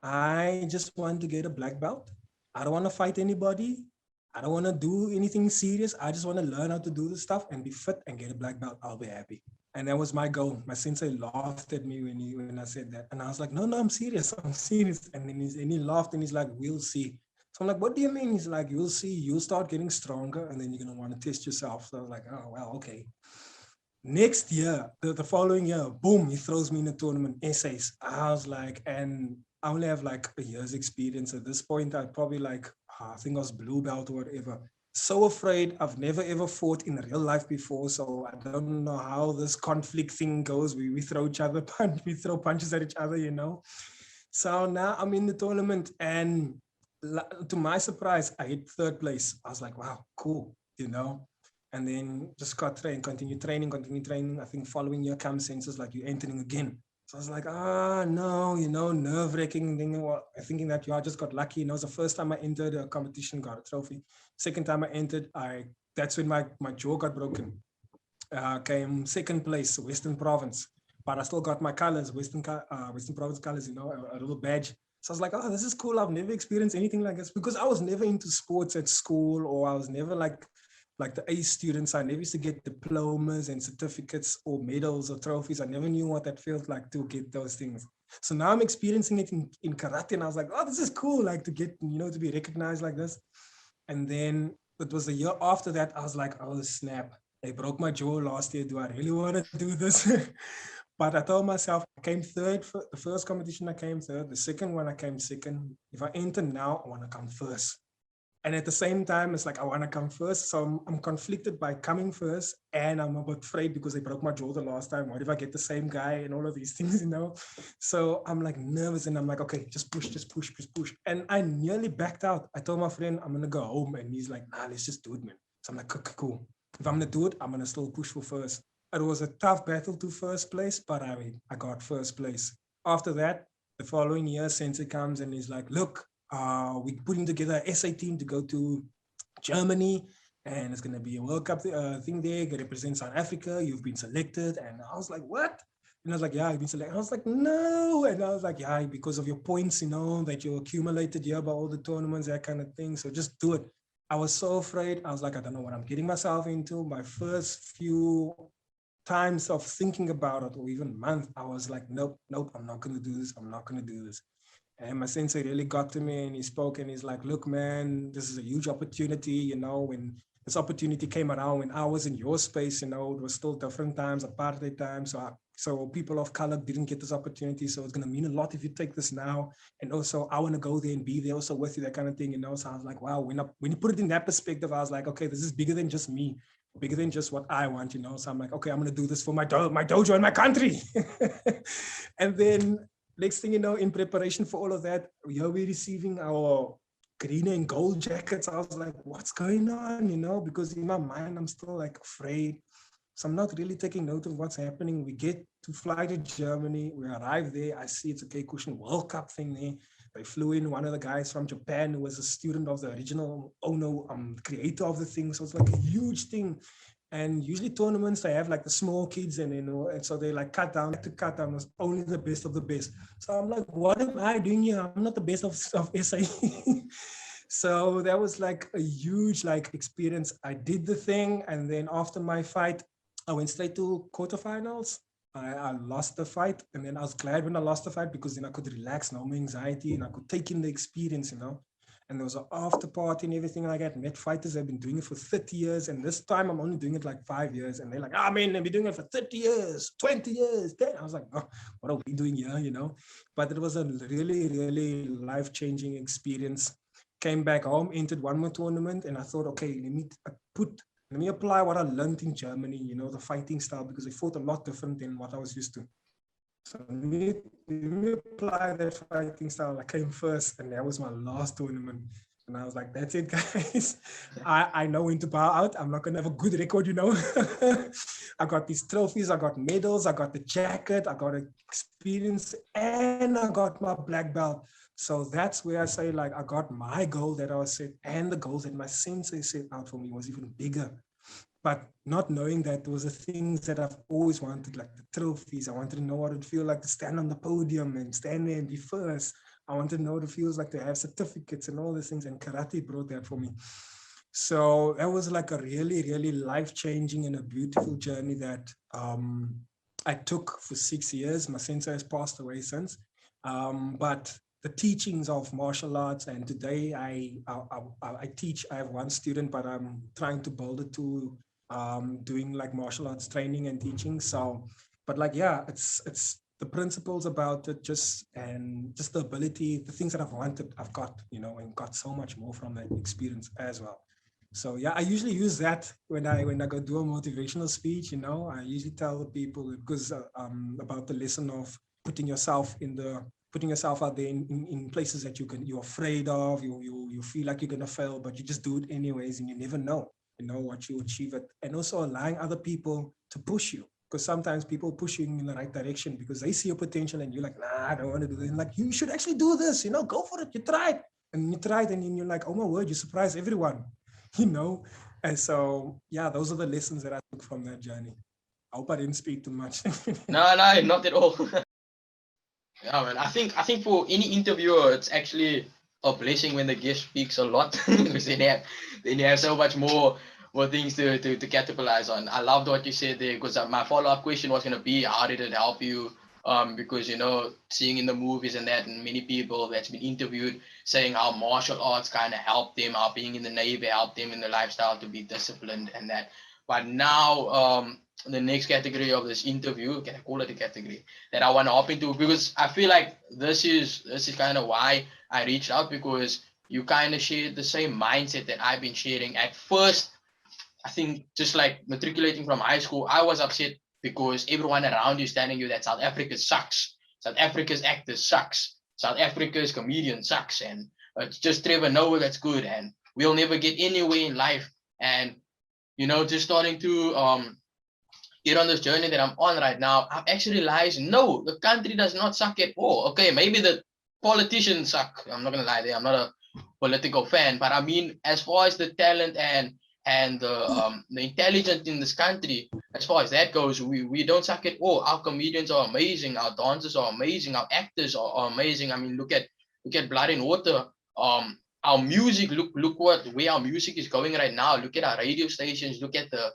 I just want to get a black belt. I don't want to fight anybody. I don't want to do anything serious. I just want to learn how to do this stuff and be fit and get a black belt. I'll be happy. And that was my goal. My sensei laughed at me when I said that. And I was like, no, I'm serious. I'm serious. And then he laughed and he's like, we'll see. So I'm like, what do you mean? He's like, you'll see. You'll start getting stronger and then you're going to want to test yourself. So I was like, oh, well, okay. Next year, the following year, boom, he throws me in a tournament, essays. I was like, and I only have like a year's experience. At this point, I probably like, I think I was blue belt or whatever. So afraid. I've never ever fought in real life before. So I don't know how this conflict thing goes. We throw each other we throw punches at each other, you know. So now I'm in the tournament and to my surprise, I hit third place. I was like, wow, cool, you know. And then just got trained, continue training. I think following year comes senses like you're entering again. So I was like, no, you know, nerve-wracking, thinking that I just got lucky. You know, it was the first time I entered a competition, got a trophy. Second time I entered, that's when my jaw got broken. Came second place, Western Province. But I still got my colors, Western Province colors, you know, a little badge. So I was like, oh, this is cool. I've never experienced anything like this because I was never into sports at school, or I was never like the A students. I never used to get diplomas and certificates or medals or trophies. I never knew what that felt like to get those things. So now I'm experiencing it in karate, and I was like, oh, this is cool, like to get, you know, to be recognized like this. And then it was the year after that, I was like, oh, snap. I broke my jaw last year. Do I really want to do this? But I told myself, I came third for the first competition. I came third. The second one, I came second. If I enter now, I want to come first. And at the same time, it's like, I want to come first. So I'm conflicted by coming first. And I'm a bit afraid because they broke my jaw the last time. What if I get the same guy and all of these things, you know? So I'm like nervous and I'm like, okay, just push. And I nearly backed out. I told my friend, I'm going to go home. And he's like, nah, let's just do it, man. So I'm like, okay, cool. If I'm going to do it, I'm going to still push for first. It was a tough battle to first place, but I got first place. After that, the following year, Sensei comes and he's like, look, we're putting together an SA team to go to Germany, and it's going to be a World Cup thing there. You represent South Africa. You've been selected. And I was like, what? And I was like, yeah, I've been selected. I was like, no. And I was like, yeah, because of your points, you know, that you accumulated here by all the tournaments, that kind of thing. So just do it. I was so afraid. I was like, I don't know what I'm getting myself into. My first few times of thinking about it, or even month, I was like, nope, I'm not going to do this. And my sensei really got to me and he spoke and he's like, look, man, this is a huge opportunity. You know, when this opportunity came around, when I was in your space, you know, it was still different times, apartheid times. So people of color didn't get this opportunity. So it's going to mean a lot if you take this now. And also I want to go there and be there also with you, that kind of thing, you know? So I was like, wow, when you put it in that perspective, I was like, okay, this is bigger than just me, bigger than just what I want, you know? So I'm like, okay, I'm going to do this for my dojo and my country. And then next thing you know, in preparation for all of that, we're receiving our green and gold jackets. I was like, what's going on, you know? Because in my mind, I'm still like afraid. So I'm not really taking note of what's happening. We get to fly to Germany. We arrive there. I see it's a Kyokushin World Cup thing there. They flew in one of the guys from Japan who was a student of the original Ono, creator of the thing. So it's like a huge thing. And usually tournaments, they have like the small kids and, you know, and so they like cut down was only the best of the best. So I'm like, what am I doing here? I'm not the best of SA. So that was like a huge like experience. I did the thing. And then after my fight, I went straight to quarterfinals. I lost the fight, and then I was glad when I lost the fight because then I could relax, no more anxiety, and I could take in the experience, you know. And there was an after party and everything like that. Met fighters have been doing it for 30 years, and this time I'm only doing it like 5 years. And they're like, "Ah, man, they've been doing it for 30 years, 20 years, 10." I was like, "Oh, what are we doing here?" You know. But it was a really, really life-changing experience. Came back home, entered one more tournament, and I thought, okay, let me apply what I learned in Germany, you know, the fighting style, because they fought a lot different than what I was used to. So let me apply that fighting style. I came first, and that was my last tournament. And I was like, that's it, guys. I know when to bow out. I'm not going to have a good record, you know. I got these trophies, I got medals, I got the jacket, I got experience, and I got my black belt. So that's where I say, like, I got my goal that I was set, and the goals that my sensei set out for me was even bigger. But not knowing that those are things that I've always wanted, like the trophies. I wanted to know what it feels like to stand on the podium and stand there and be first. I wanted to know what it feels like to have certificates and all these things. And karate brought that for me. So that was like a really, really life-changing and a beautiful journey that I took for 6 years. My sensei has passed away since. But the teachings of martial arts, and today I teach. I have one student, but I'm trying to build it to doing like martial arts training and teaching. So, but like, yeah, it's the principles about it, just the ability, the things that I've wanted, I've got, you know, and got so much more from that experience as well. So yeah, I usually use that when I go do a motivational speech. You know, I usually tell the people because about the lesson of putting yourself out there in places that you're afraid of, you feel like you're gonna fail, but you just do it anyways, and you never know, you know, what you achieve it, and also allowing other people to push you. Because sometimes people push you in the right direction because they see your potential and you're like, nah, I don't want to do it. And like, you should actually do this, you know, go for it. You tried. And you tried, and then you're like, oh my word, you surprised everyone. You know. And so yeah, those are the lessons that I took from that journey. I hope I didn't speak too much. No, not at all. Yeah, man. I think for any interviewer, it's actually a blessing when the guest speaks a lot because then you have so much more things to capitalize on. I loved what you said there because my follow-up question was gonna be how did it help you? Because you know, seeing in the movies and that, and many people that's been interviewed saying how martial arts kind of helped them, how being in the Navy helped them in the lifestyle to be disciplined and that. But now, the next category of this interview, can I call it a category, that I want to hop into, because I feel like this is kind of why I reached out, because you kind of share the same mindset that I've been sharing. At first, I think just like matriculating from high school, I was upset because everyone around you is telling you that South Africa sucks. South Africa's actors sucks. South Africa's comedian sucks. And it's just Trevor Noah that's good. And we'll never get anywhere in life. And, you know, just starting to get on this journey that I'm on right now, I've actually realized, no, the country does not suck at all. Okay, maybe the politicians suck. I'm not gonna lie there. I'm not a political fan, but I mean, as far as the talent and the intelligence in this country, as far as that goes, we don't suck at all. Our comedians are amazing. Our dancers are amazing. Our actors are amazing. I mean, look at Blood and Water. Our music, look where our music is going right now. Look at our radio stations. Look at the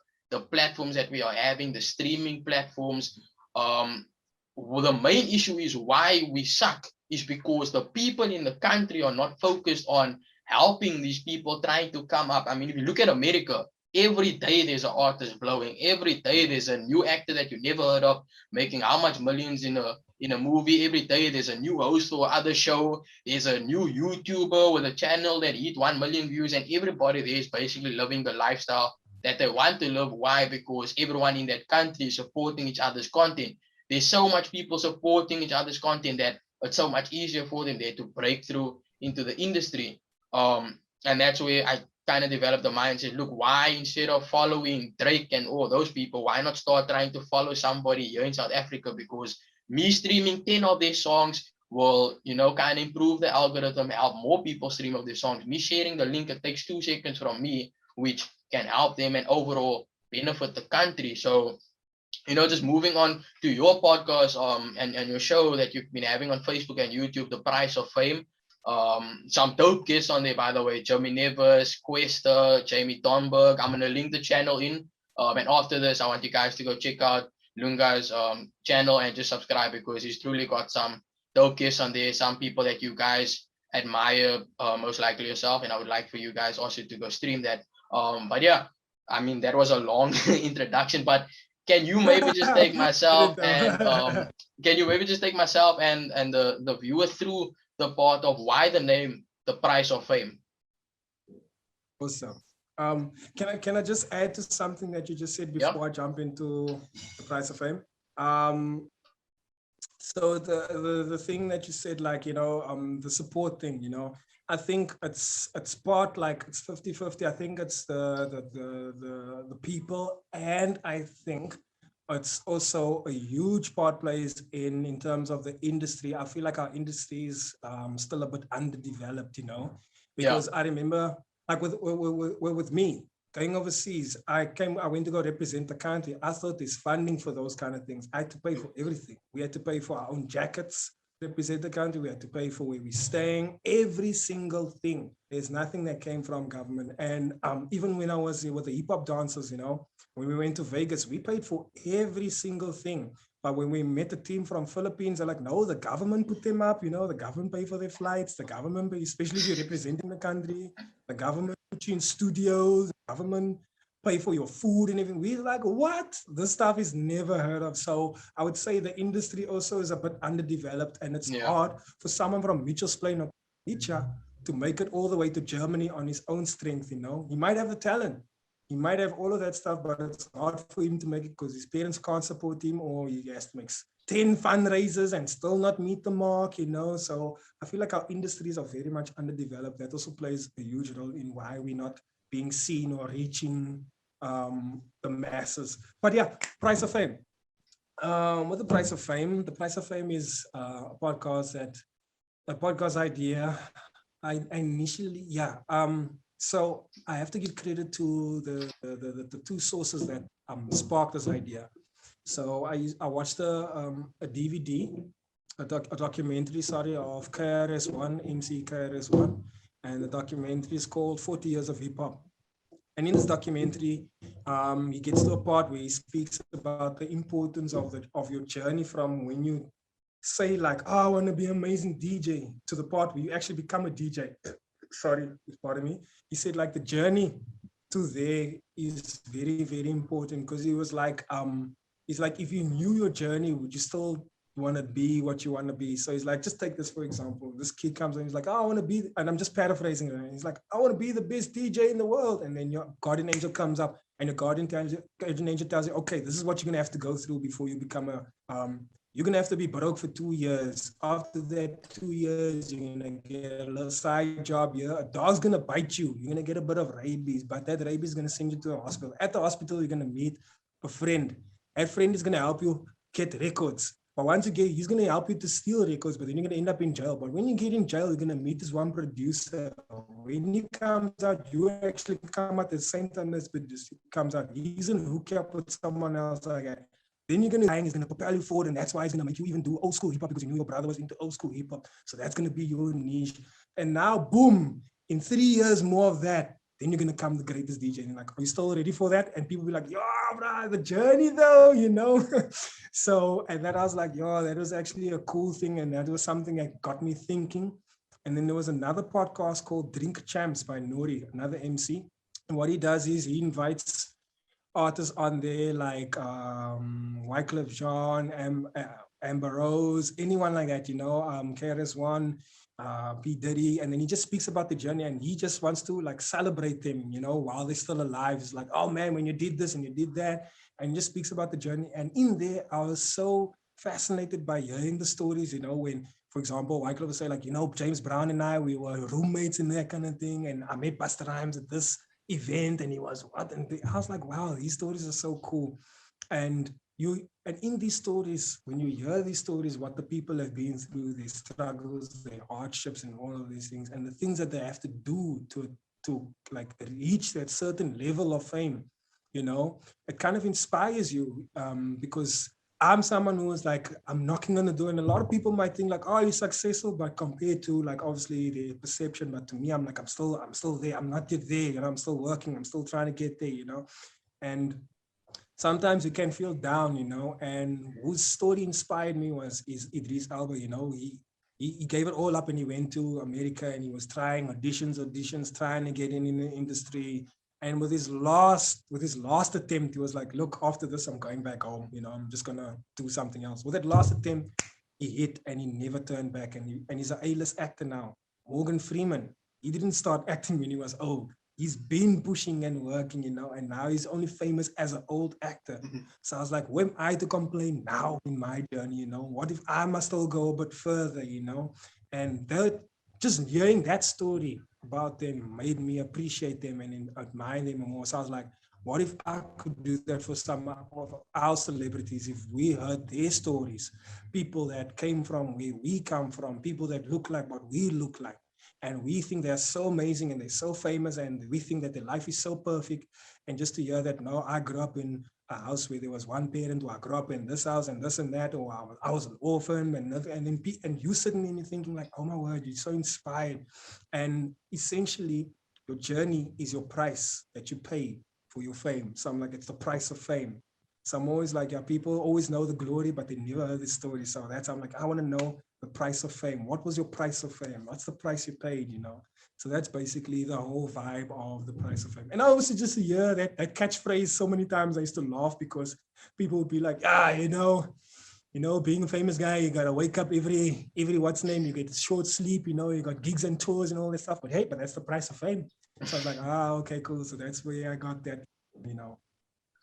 platforms that we are having, the streaming platforms. Well, the main issue is why we suck is because the people in the country are not focused on helping these people trying to come up. I mean, if you look at America, every day there's an artist blowing. Every day there's a new actor that you never heard of making how much millions in a movie. Every day there's a new host or other show. There's a new YouTuber with a channel that hit 1 million views, and everybody there is basically living the lifestyle that they want to live. Why? Because everyone in that country is supporting each other's content. There's so much people supporting each other's content that it's so much easier for them there to break through into the industry. And that's where kind of developed the mindset, look, why instead of following Drake and all those people, why not start trying to follow somebody here in South Africa? Because me streaming 10 of their songs will, kind of improve the algorithm, help more people stream of their songs. Me sharing the link, it takes 2 seconds from me, which can help them and overall benefit the country. So, just moving on to your podcast and your show that you've been having on Facebook and YouTube, The Price of Fame. Some dope guests on there, by the way. Jeremy Neves, Questa, Jamie Thornburg. I'm gonna link the channel in. And after this, I want you guys to go check out Lunga's channel and just subscribe, because he's truly got some dope guests on there. Some people that you guys admire, most likely yourself, and I would like for you guys also to go stream that. But yeah, I mean, that was a long introduction, but can you maybe just take myself and the viewer through the part of why the name The Price of Fame? Awesome. Can I just add to something that you just said before I jump into The Price of Fame? So the thing that you said, like, the support thing, I think it's part, like, it's 50-50. I think it's the people, and I think it's also a huge part plays in terms of the industry. I feel like our industry is still a bit underdeveloped, because I remember, like, with me going overseas, I went to go represent the country. I thought there's funding for those kind of things. I had to pay for everything. We had to pay for our own jackets, represent the country. We had to pay for where we're staying, every single thing. There's nothing that came from government. And even when I was with the hip hop dancers, when we went to Vegas, we paid for every single thing. But when we met the team from Philippines, they're like, no, the government put them up, the government pay for their flights, the government pay, especially if you're representing the country, the government put you in studios, the government pay for your food and everything. We're like, what? This stuff is never heard of. So I would say the industry also is a bit underdeveloped, and it's hard for someone from Mitchell's Plain or Nietzsche to make it all the way to Germany on his own strength, He might have the talent. He might have all of that stuff, but it's hard for him to make it because his parents can't support him, or he has to make 10 fundraisers and still not meet the mark, So I feel like our industries are very much underdeveloped. That also plays a huge role in why we're not being seen or reaching the masses. But yeah, Price of Fame. What the Price of Fame? The Price of Fame is a podcast idea. I initially, so I have to give credit to the two sources that sparked this idea. So I watched a DVD, a documentary, of KRS-One, MC KRS-One, and the documentary is called 40 Years of Hip Hop. And in this documentary, he gets to a part where he speaks about the importance of your journey from when you say, like, oh, I want to be an amazing DJ, to the part where you actually become a DJ. Sorry, pardon me. He said, like, the journey to there is very, very important, because he was like, he's like, if you knew your journey, would you still want to be what you want to be? So he's like, just take this for example. This kid comes in, he's like, oh, I want to be, and I'm just paraphrasing it. He's like, I want to be the best DJ in the world. And then your guardian angel comes up, and your guardian angel tells you, okay, this is what you're gonna have to go through before you become you're gonna have to be broke for 2 years. After that 2 years, you're gonna get a little side job here. A dog's gonna bite you. You're gonna get a bit of rabies, but that rabies is gonna send you to a hospital. At the hospital, you're gonna meet a friend. That friend is gonna help you get records. But once you get, he's gonna help you to steal records, but then you're gonna end up in jail. But when you get in jail, you're gonna meet this one producer. When he comes out, you actually come out at the same time this producer comes out. He's gonna hook you up with someone else like that. Then you're gonna he's gonna propel you forward, and that's why he's gonna make you even do old school hip hop, because you knew your brother was into old school hip hop. So that's gonna be your niche. And now, boom, in 3 years more of that, then you're gonna become the greatest DJ. And you're like, are you still ready for that? And people be like, yo, bro, the journey though, So, and that I was like, yo, that was actually a cool thing, and that was something that got me thinking. And then there was another podcast called Drink Champs by Nori, another MC. And what he does is he invites artists on there like Wyclef Jean, Amber Rose, anyone like that, KRS-One, P. Diddy, and then he just speaks about the journey, and he just wants to like celebrate them, while they're still alive. It's like, oh man, when you did this and you did that, and he just speaks about the journey. And in there, I was so fascinated by hearing the stories, when, for example, White Clover say like, James Brown and I, we were roommates and that kind of thing. And I met Busta Rhymes at this event and he was what? And I was like, wow, these stories are so cool. And in these stories, when you hear these stories, what the people have been through, their struggles, their hardships, and all of these things, and the things that they have to do to like reach that certain level of fame, it kind of inspires you, because I'm someone who is like, I'm knocking on the door, and a lot of people might think like, oh, you're successful, but compared to like obviously the perception, but to me, I'm like, I'm still there. I'm not yet there, I'm still working. I'm still trying to get there, and sometimes you can feel down, and whose story inspired me is Idris Elba, he gave it all up and he went to America and he was trying auditions, trying to get in the industry. And with his last attempt, he was like, look, after this, I'm going back home. I'm just going to do something else. With that last attempt, he hit and he never turned back. And he's an A-list actor now. Morgan Freeman, he didn't start acting when he was old. He's been pushing and working, and now he's only famous as an old actor. So I was like, who am I to complain now in my journey, What if I must still go a bit further, And just hearing that story about them made me appreciate them and admire them more. So I was like, what if I could do that for some of our celebrities? If we heard their stories, people that came from where we come from, people that look like what we look like, and we think they're so amazing and they're so famous, and we think that their life is so perfect. And just to hear that, no, I grew up in a house where there was one parent, or I grew up in this house and this and that, or I was an orphan, and you sitting in and thinking like, oh my word, you're so inspired. And essentially, your journey is your price that you pay for your fame. So I'm like, it's the price of fame. So I'm always like, yeah, people always know the glory, but they never heard the story. So I'm like, I want to know the price of fame. What was your price of fame? What's the price you paid, So that's basically the whole vibe of the price of fame. And I also just hear that catchphrase so many times. I used to laugh because people would be like, being a famous guy, you gotta wake up every what's name, you get short sleep, you got gigs and tours and all that stuff. But hey, that's the price of fame. So I was like, okay, cool. So that's where I got that,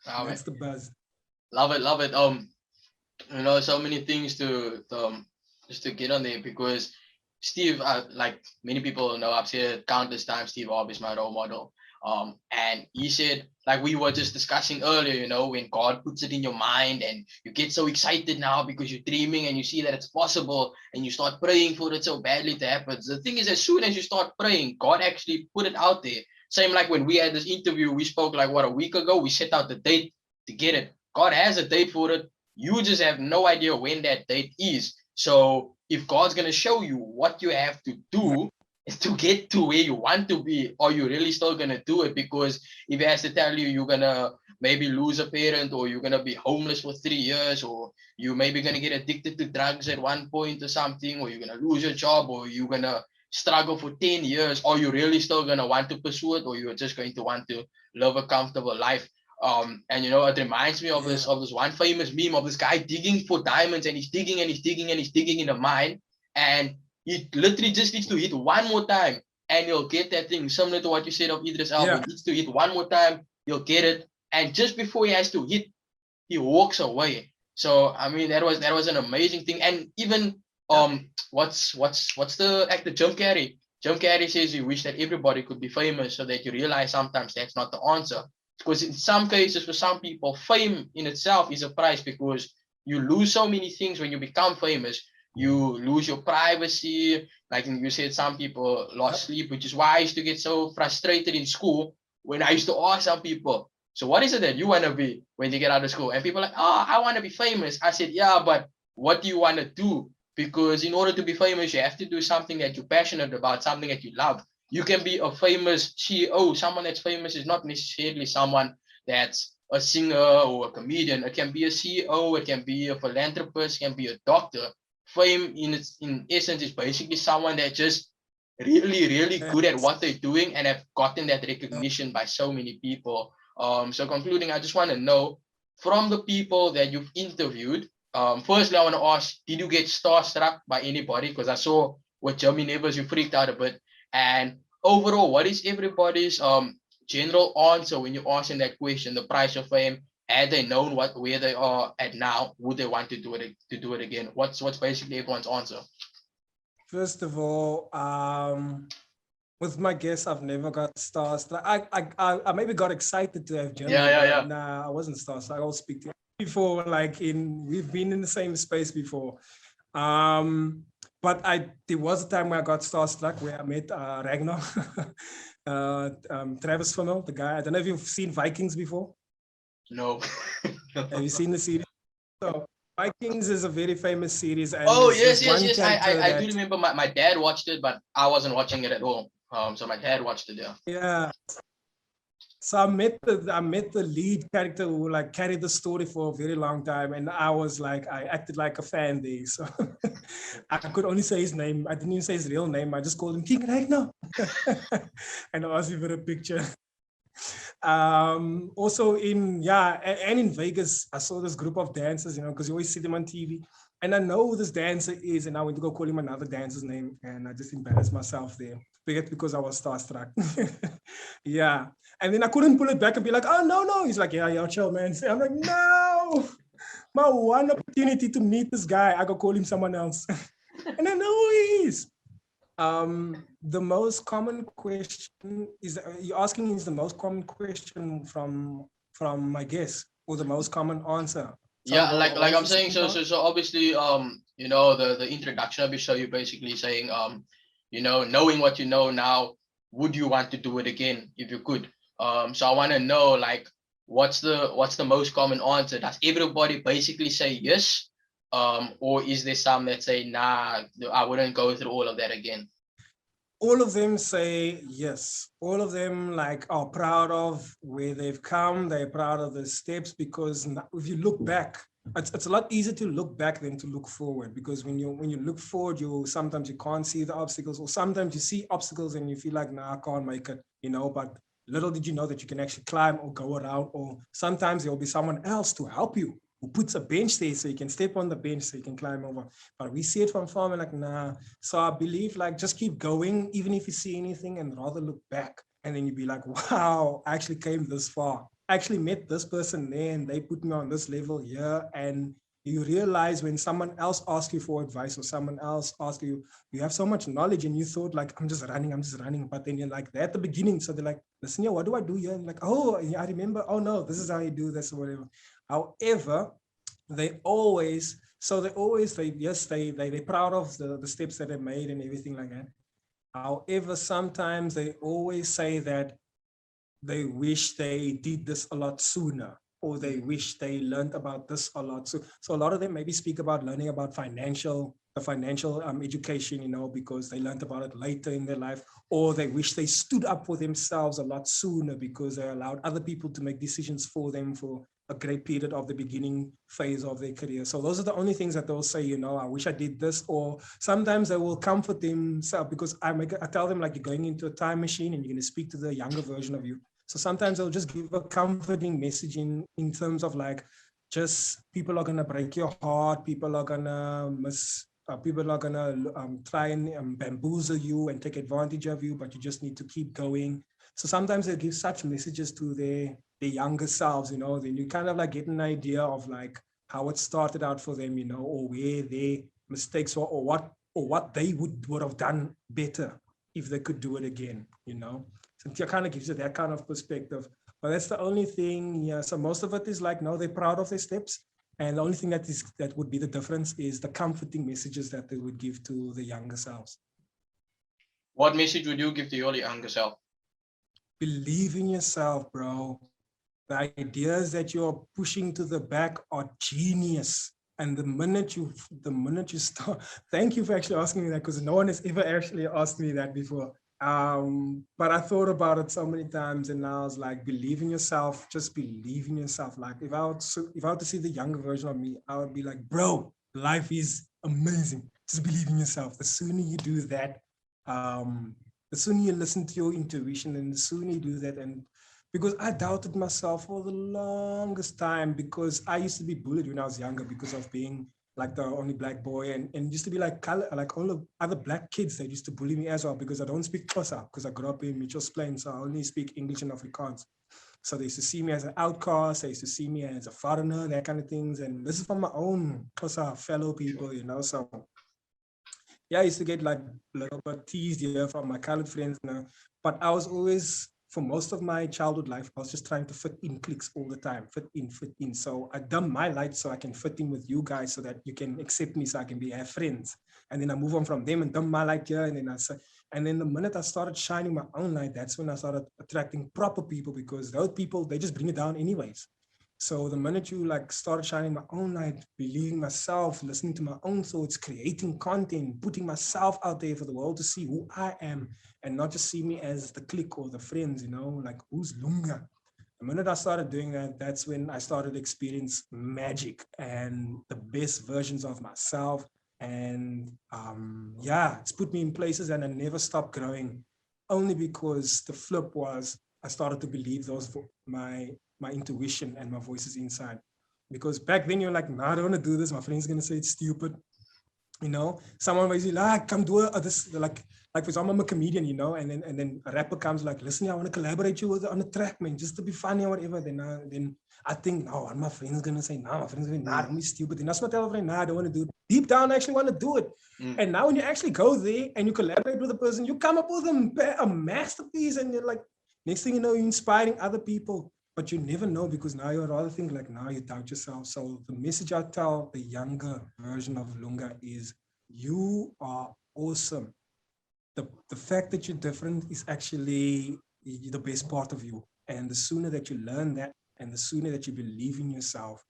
that's the buzz. Love it. So many things to just to get on there, because Steve, like many people know, I've said countless times, Steve Harvey is my role model. And he said, like we were just discussing earlier, when God puts it in your mind and you get so excited now because you're dreaming and you see that it's possible and you start praying for it so badly to happen. The thing is, as soon as you start praying, God actually put it out there. Same like when we had this interview, we spoke like a week ago, we set out the date to get it. God has a date for it. You just have no idea when that date is. So if God's going to show you what you have to do to get to where you want to be, are you really still going to do it? Because if he has to tell you you're going to maybe lose a parent, or you're going to be homeless for 3 years, or you maybe going to get addicted to drugs at one point or something, or you're going to lose your job, or you're going to struggle for 10 years, are you really still going to want to pursue it, or you're just going to want to live a comfortable life? And it reminds me of this one famous meme of this guy digging for diamonds, and he's digging and he's digging and he's digging in a mine, and he literally just needs to hit one more time and he'll get that thing. Similar to what you said of Idris Elba, he needs to hit one more time, he'll get it, and just before he has to hit, he walks away. So I mean, that was an amazing thing. And even what's the actor Jim Carrey? Jim Carrey says he wished that everybody could be famous, so that you realize sometimes that's not the answer. Because in some cases, for some people, fame in itself is a price, because you lose so many things when you become famous. You lose your privacy. Like you said, some people lost sleep, which is why I used to get so frustrated in school when I used to ask some people, so what is it that you want to be when you get out of school? And people are like, oh, I want to be famous. I said, yeah, but what do you want to do? Because in order to be famous, you have to do something that you're passionate about, something that you love. You can be a famous CEO. Someone that's famous is not necessarily someone that's a singer or a comedian. It can be a CEO, it can be a philanthropist, it can be a doctor. Fame in essence is basically someone that just really good at what they're doing and have gotten that recognition by so many people. So concluding, I just want to know, from the people that you've interviewed, firstly, I want to ask, did you get starstruck by anybody? Because I saw with Jeremy Nevers, you freaked out a bit. And overall, what is everybody's general answer when you're asking that question, the price of fame? Had they known where they are at now, would they want to do it again? What's basically everyone's answer? First of all, with my guess, I've never got starstruck. I maybe got excited to have Yeah, Germany, yeah, but yeah. nah, I wasn't starstruck. I'll speak to you before, like we've been in the same space before. Um, but there was a time where I got starstruck where I met Ragnar, Travis Fimmel, the guy. I don't know if you've seen Vikings before. No. Have you seen the series? So Vikings is a very famous series, and Oh, there's yes, this yes, one yes. character I do that, remember my dad watched it, but I wasn't watching it at all. So my dad watched it, yeah. yeah. So I met the lead character who like carried the story for a very long time, and I was like, I acted like a fan there. So I could only say his name. I didn't even say his real name. I just called him King Ragnar. And I asked him for a picture. Also and in Vegas, I saw this group of dancers, because you always see them on TV. And I know who this dancer is, and I went to go call him another dancer's name, and I just embarrassed myself there. Because I was starstruck. Yeah. And then I couldn't pull it back and be like, oh, no, no. He's like, yeah, chill, man. I'm like, no, my one opportunity to meet this guy, I go call him someone else. And I know who he is. The most common question is, you're asking is the most common question from my guest, or the most common answer? Yeah, Sorry, like what like was I'm the saying, second part? so obviously, the introduction of your show, you're basically saying, knowing what you know now, would you want to do it again if you could? So I want to know, like, what's the most common answer? Does everybody basically say yes? Or is there some that say, nah, I wouldn't go through all of that again? All of them say yes. All of them like are proud of where they've come. They're proud of the steps, because if you look back, it's a lot easier to look back than to look forward, because when you look forward, sometimes you can't see the obstacles, or sometimes you see obstacles and you feel like, nah, I can't make it, but little did you know that you can actually climb or go around, or sometimes there'll be someone else to help you, who puts a bench there so you can step on the bench so you can climb over. But we see it from far and like, nah. So I believe like just keep going, even if you see anything, and rather look back. And then you'd be like, wow, I actually came this far. I actually met this person there and they put me on this level here. And you realize when someone else asks you for advice, or someone else asks you, you have so much knowledge and you thought like, I'm just running. But then you're like, they're at the beginning. So they're like, listen here, what do I do here? And like, oh, yeah, I remember. Oh no, this is how you do this or whatever. However, they always, so they always, they're proud of the steps that they made and everything like that. However, sometimes they always say that they wish they did this a lot sooner, or they wish they learned about this a lot. So a lot of them maybe speak about learning about the financial education, because they learned about it later in their life, or they wish they stood up for themselves a lot sooner because they allowed other people to make decisions for them for a great period of the beginning phase of their career. So those are the only things that they'll say, I wish I did this. Or sometimes they will comfort themselves, because I tell them like, you're going into a time machine and you're going to speak to the younger version of you. So sometimes I'll just give a comforting message in terms of like, just people are gonna break your heart, people are gonna try and bamboozle you and take advantage of you, but you just need to keep going. So sometimes they give such messages to their younger selves, then you kind of like get an idea of like how it started out for them, or where their mistakes were, or what they would have done better if they could do it again. So it kind of gives you that kind of perspective. But that's the only thing. Yeah. So most of it is like, no, they're proud of their steps. And the only thing that would be the difference is the comforting messages that they would give to the younger selves. What message would you give to your younger self? Believe in yourself, bro. The ideas that you're pushing to the back are genius. And the minute you start, thank you for actually asking me that, because no one has ever actually asked me that before. But I thought about it so many times, and I was like, believe in yourself, just believe in yourself. Like if I were to see the younger version of me, I would be like, bro, life is amazing. Just believe in yourself. The sooner you do that, the sooner you listen to your intuition, and the sooner you do that, and because I doubted myself for the longest time, because I used to be bullied when I was younger because of being like the only black boy, and used to be like all the other black kids that used to bully me as well, because I don't speak Xhosa, because I grew up in Mitchells Plain, so I only speak English and Afrikaans. So they used to see me as an outcast, they used to see me as a foreigner, that kind of things. And this is from my own Xhosa fellow people, So yeah, I used to get like a little bit teased here from my colored friends, but I was always, for most of my childhood life, I was just trying to fit in cliques all the time, fit in, fit in. So I dumb my light so I can fit in with you guys, so that you can accept me, so I can have friends. And then I move on from them and dumb my light here, and then I say, and then the minute I started shining my own light, that's when I started attracting proper people, because those people, they just bring it down anyways. So the minute you like started shining my own light, believing myself, listening to my own thoughts, creating content, putting myself out there for the world to see who I am, and not just see me as the clique or the friends, like who's Lunga. The minute I started doing that, that's when I started to experience magic and the best versions of myself. And yeah, it's put me in places, and I never stopped growing, only because the flip was I started to believe those my intuition and my voices inside. Because back then you're like, nah, I don't want to do this. My friend's gonna say it's stupid. Someone was like, come do this, like for example, I'm a comedian, and then a rapper comes like, listen, I want to collaborate you with on a track, man, just to be funny or whatever. Then I think, no, what my friend's gonna say, nah, my friend's gonna say, nah, don't be stupid. And that's what I tell a friend, nah, I don't want to do it. Deep down, I actually want to do it. And now when you actually go there and you collaborate with a person, you come up with a masterpiece, and you're like, next thing you know, you're inspiring other people. But you never know, because now you rather think like, now you doubt yourself. So the message I tell the younger version of Lunga is, you are awesome. The fact that you're different is actually the best part of you. And the sooner that you learn that, and the sooner that you believe in yourself,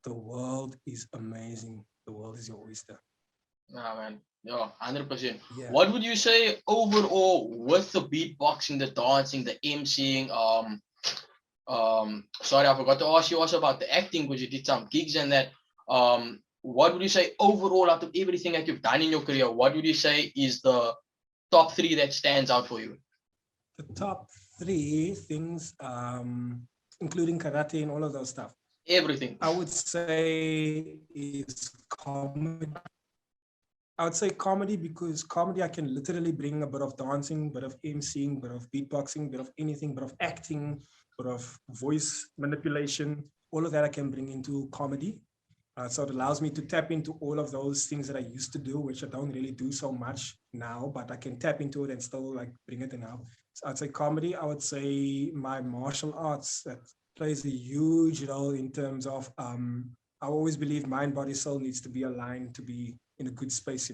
the world is amazing. The world is your oyster. Nah, man. Yeah, 100%. Yeah. What would you say overall with the beatboxing, the dancing, the emceeing? Sorry, I forgot to ask you also about the acting, because you did some gigs and that. What would you say overall, out of everything that you've done in your career, what would you say is the top three that stands out for you? The top three things, including karate and all of those stuff. Everything. I would say is comedy. I would say comedy, because comedy, I can literally bring a bit of dancing, bit of emceeing, bit of beatboxing, bit of anything, bit of acting, bit of voice manipulation. All of that I can bring into comedy. So it allows me to tap into all of those things that I used to do, which I don't really do so much now, but I can tap into it and still like bring it in out. So I'd say comedy. I would say my martial arts, that plays a huge role in terms of, I always believe mind, body, soul needs to be aligned to be in a good space,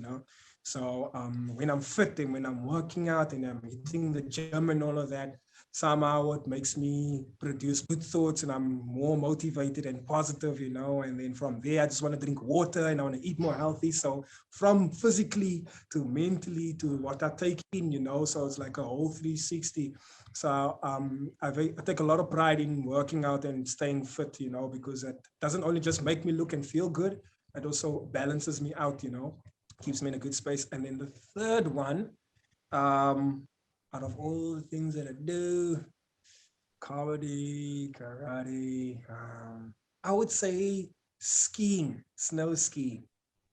So when I'm fit and when I'm working out and I'm hitting the gym and all of that, somehow it makes me produce good thoughts, and I'm more motivated and positive, and then from there, I just want to drink water and I want to eat more healthy. So from physically to mentally to what I take in, so it's like a whole 360. So I take a lot of pride in working out and staying fit, because it doesn't only just make me look and feel good, it also balances me out, keeps me in a good space. And then the third one, out of all the things that I do, comedy, karate, I would say skiing, snow skiing.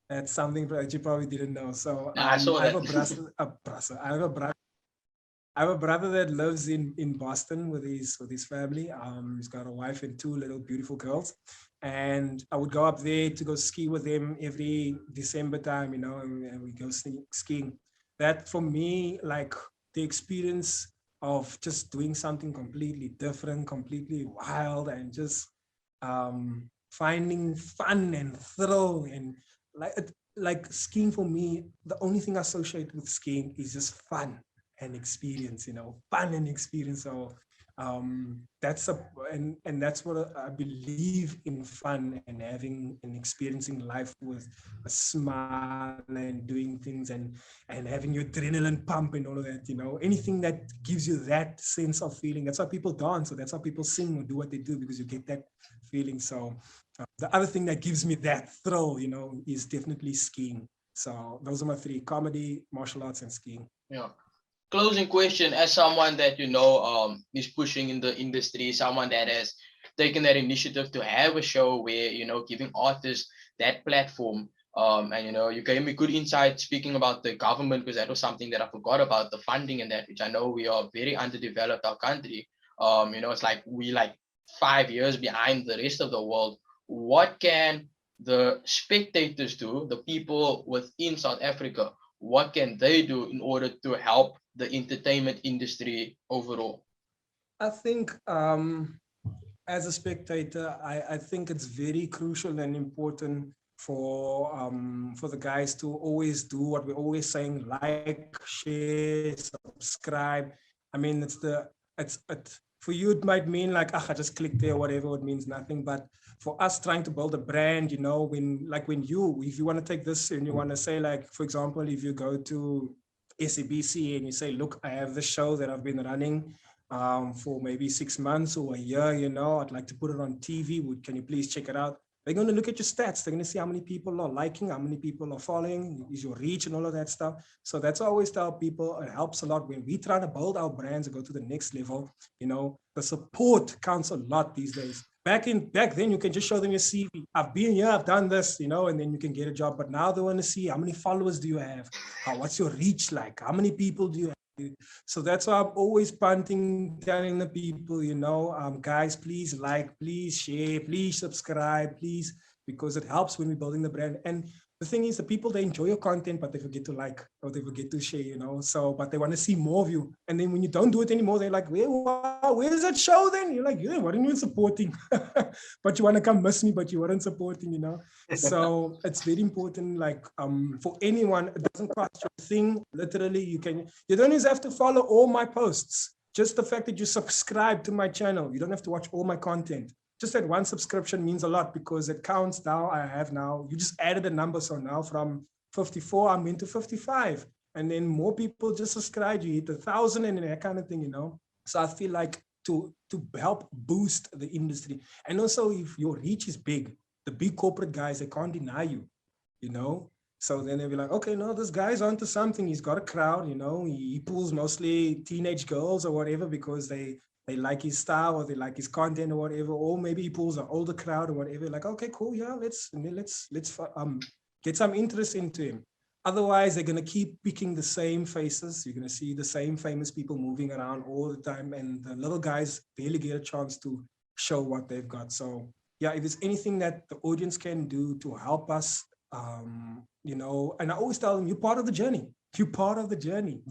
That's something that you probably didn't know. So I saw I have that. I have a brother that lives in Boston with his family. He's got a wife and two little beautiful girls. And I would go up there to go ski with them every December time, and we go skiing. That for me, like the experience of just doing something completely different, completely wild, and just finding fun and thrill, and like skiing for me, the only thing I associate with skiing is just fun and experience, fun and experience. So that's that's what I believe in, fun and having and experiencing life with a smile and doing things and having your adrenaline pump and all of that, anything that gives you that sense of feeling. That's why people dance, or that's why people sing or do what they do, because you get that feeling. So the other thing that gives me that thrill, is definitely skiing. So those are my three: comedy, martial arts, and skiing. Yeah. Closing question, as someone that is pushing in the industry, someone that has taken that initiative to have a show where giving artists that platform, and you gave me good insight speaking about the government, because that was something that I forgot about, the funding and that, which I know we are very underdeveloped, our country. It's like we like 5 years behind the rest of the world. What can the spectators do, the people within South Africa, what can they do in order to help the entertainment industry overall? I think as a spectator, I think it's very crucial and important for the guys to always do what we're always saying: like, share, subscribe. I mean, it's for you it might mean like, I just click there, whatever. It means nothing. But for us trying to build a brand, when if you want to take this and you want to say, like, for example, if you go to SABC and you say, look, I have this show that I've been running for maybe 6 months or a year, I'd like to put it on TV. Can you please check it out? They're going to look at your stats. They're going to see how many people are liking, how many people are following, is your reach and all of that stuff. So that's what I always tell people. It helps a lot when we try to build our brands and go to the next level. The support counts a lot these days. Back then, you can just show them your CV. I've been here, I've done this, and then you can get a job. But now they want to see, how many followers do you have? What's your reach like? How many people do you have? So that's why I'm always punting, telling the people, guys, please like, please share, please subscribe, please, because it helps when we're building the brand. And the thing is, the people, they enjoy your content, but they forget to like, or they forget to share, So, but they want to see more of you. And then when you don't do it anymore, they're like, where's that show then? You're like, yeah, why aren't you supporting? But you want to come miss me, but you weren't supporting, So it's very important, like, for anyone, it doesn't cost you a thing. Literally, you don't even have to follow all my posts. Just the fact that you subscribe to my channel. You don't have to watch all my content. Just that one subscription means a lot, because it counts now. You just added a number. So now from 54, I'm into 55. And then more people just subscribe. You hit 1,000 and that kind of thing, So I feel like to help boost the industry. And also, if your reach is big, the big corporate guys, they can't deny you, So then they'll be like, okay, no, this guy's onto something. He's got a crowd, he pulls mostly teenage girls or whatever, because they like his style or they like his content or whatever, or maybe he pulls an older crowd or whatever. Like, okay, cool, yeah, let's get some interest into him. Otherwise, they're gonna keep picking the same faces. You're gonna see the same famous people moving around all the time, and the little guys barely get a chance to show what they've got. So yeah, if there's anything that the audience can do to help us, and I always tell them, you're part of the journey. You're part of the journey,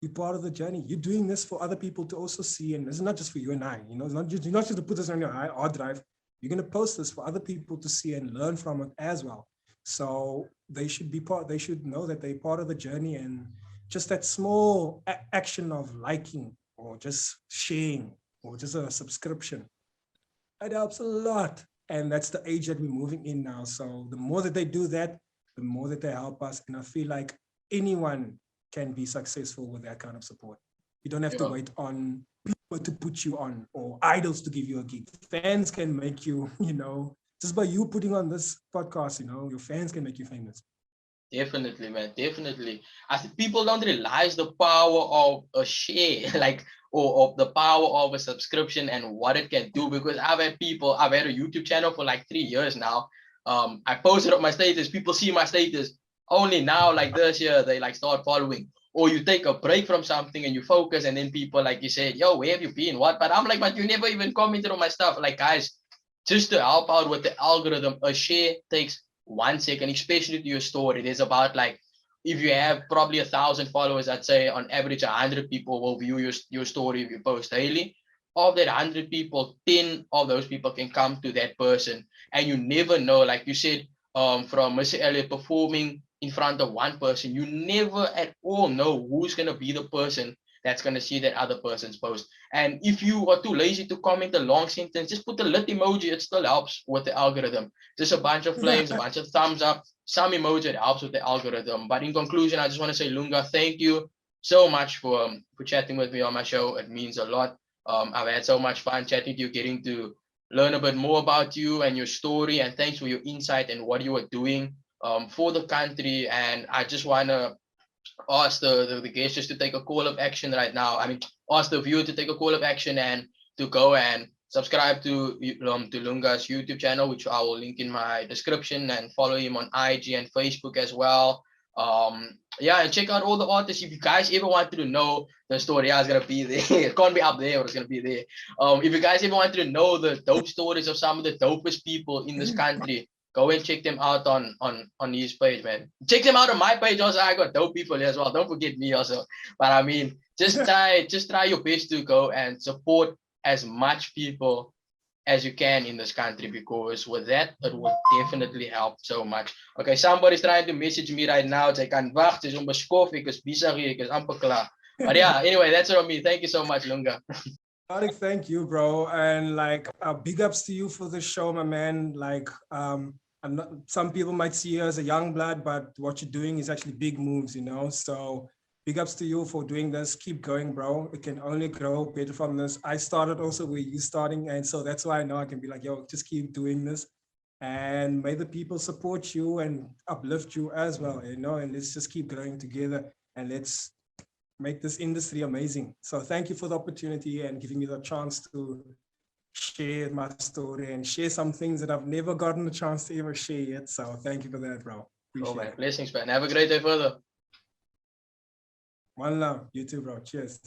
You're part of the journey. You're doing this for other people to also see. And it's not just for you and I, it's not just to put this on your hard drive. You're going to post this for other people to see and learn from it as well. So they should know that they're part of the journey, and just that small action of liking or just sharing or just a subscription, it helps a lot. And that's the age that we're moving in now. So the more that they do that, the more that they help us. And I feel like anyone can be successful with that kind of support. You don't have to wait on people to put you on or idols to give you a gig. Fans can make you, just by you putting on this podcast, your fans can make you famous. Definitely, man. Definitely. I think people don't realize the power of a share, or of the power of a subscription and what it can do. Because I've had a YouTube channel for like 3 years now. I posted up my status. People see my status only now, like this year, they like start following. Or you take a break from something and you focus, and then people, like you said, yo, where have you been? What? But I'm like, but you never even commented on my stuff. Like, guys, just to help out with the algorithm, a share takes 1 second, especially to your story. There's about, like, if you have probably 1,000 followers, I'd say on average 100 people will view your story if you post daily. Of that 100 people, 10 of those people can come to that person. And you never know, like you said, from Mr. Elliott performing in front of one person, you never at all know who's going to be the person that's going to see that other person's post. And if you are too lazy to comment a long sentence, just put a lit emoji. It still helps with the algorithm. Just a bunch of flames, a bunch of thumbs up, some emoji, it helps with the algorithm. But in conclusion, I just want to say, Lunga, thank you so much for chatting with me on my show. It means a lot. I've had so much fun chatting to you, getting to learn a bit more about you and your story. And thanks for your insight and what you are doing for the country. And I just want to ask the guests just to take a call of action right now. I mean, ask the viewer to take a call of action and to go and subscribe to Lunga's YouTube channel, which I will link in my description, and follow him on IG and Facebook as well. Yeah, and check out all the artists. If you guys ever wanted to know the story, it's gonna be there. It can't be up there, but it's gonna be there. If you guys ever wanted to know the dope stories of some of the dopest people in this country, go and check them out on his page, man. Check them out on my page also. I got dope people here as well. Don't forget me also. But I mean, just try your best to go and support as much people as you can in this country, because with that it will definitely help so much. Okay, somebody's trying to message me right now. They can wacht, is onbeskof, ek is besig, ek is amper klaar. But yeah, anyway, that's it on me. Thank you so much, Lunga. Tariq, thank you, bro. And like big ups to you for the show, my man. Like I'm not, some people might see you as a young blood, but what you're doing is actually big moves, you know. So big ups to you for doing this. Keep going, bro. It can only grow better from this. I started also where you starting, and so that's why I know I can be like, yo, just keep doing this. And may the people support you and uplift you as well, you know, and let's just keep growing together and let's make this industry amazing. So thank you for the opportunity and giving me the chance to share my story and share some things that I've never gotten a chance to ever share yet. So thank you for that, bro. Oh man, blessings, man. Have a great day further. One love. You too, bro. Cheers.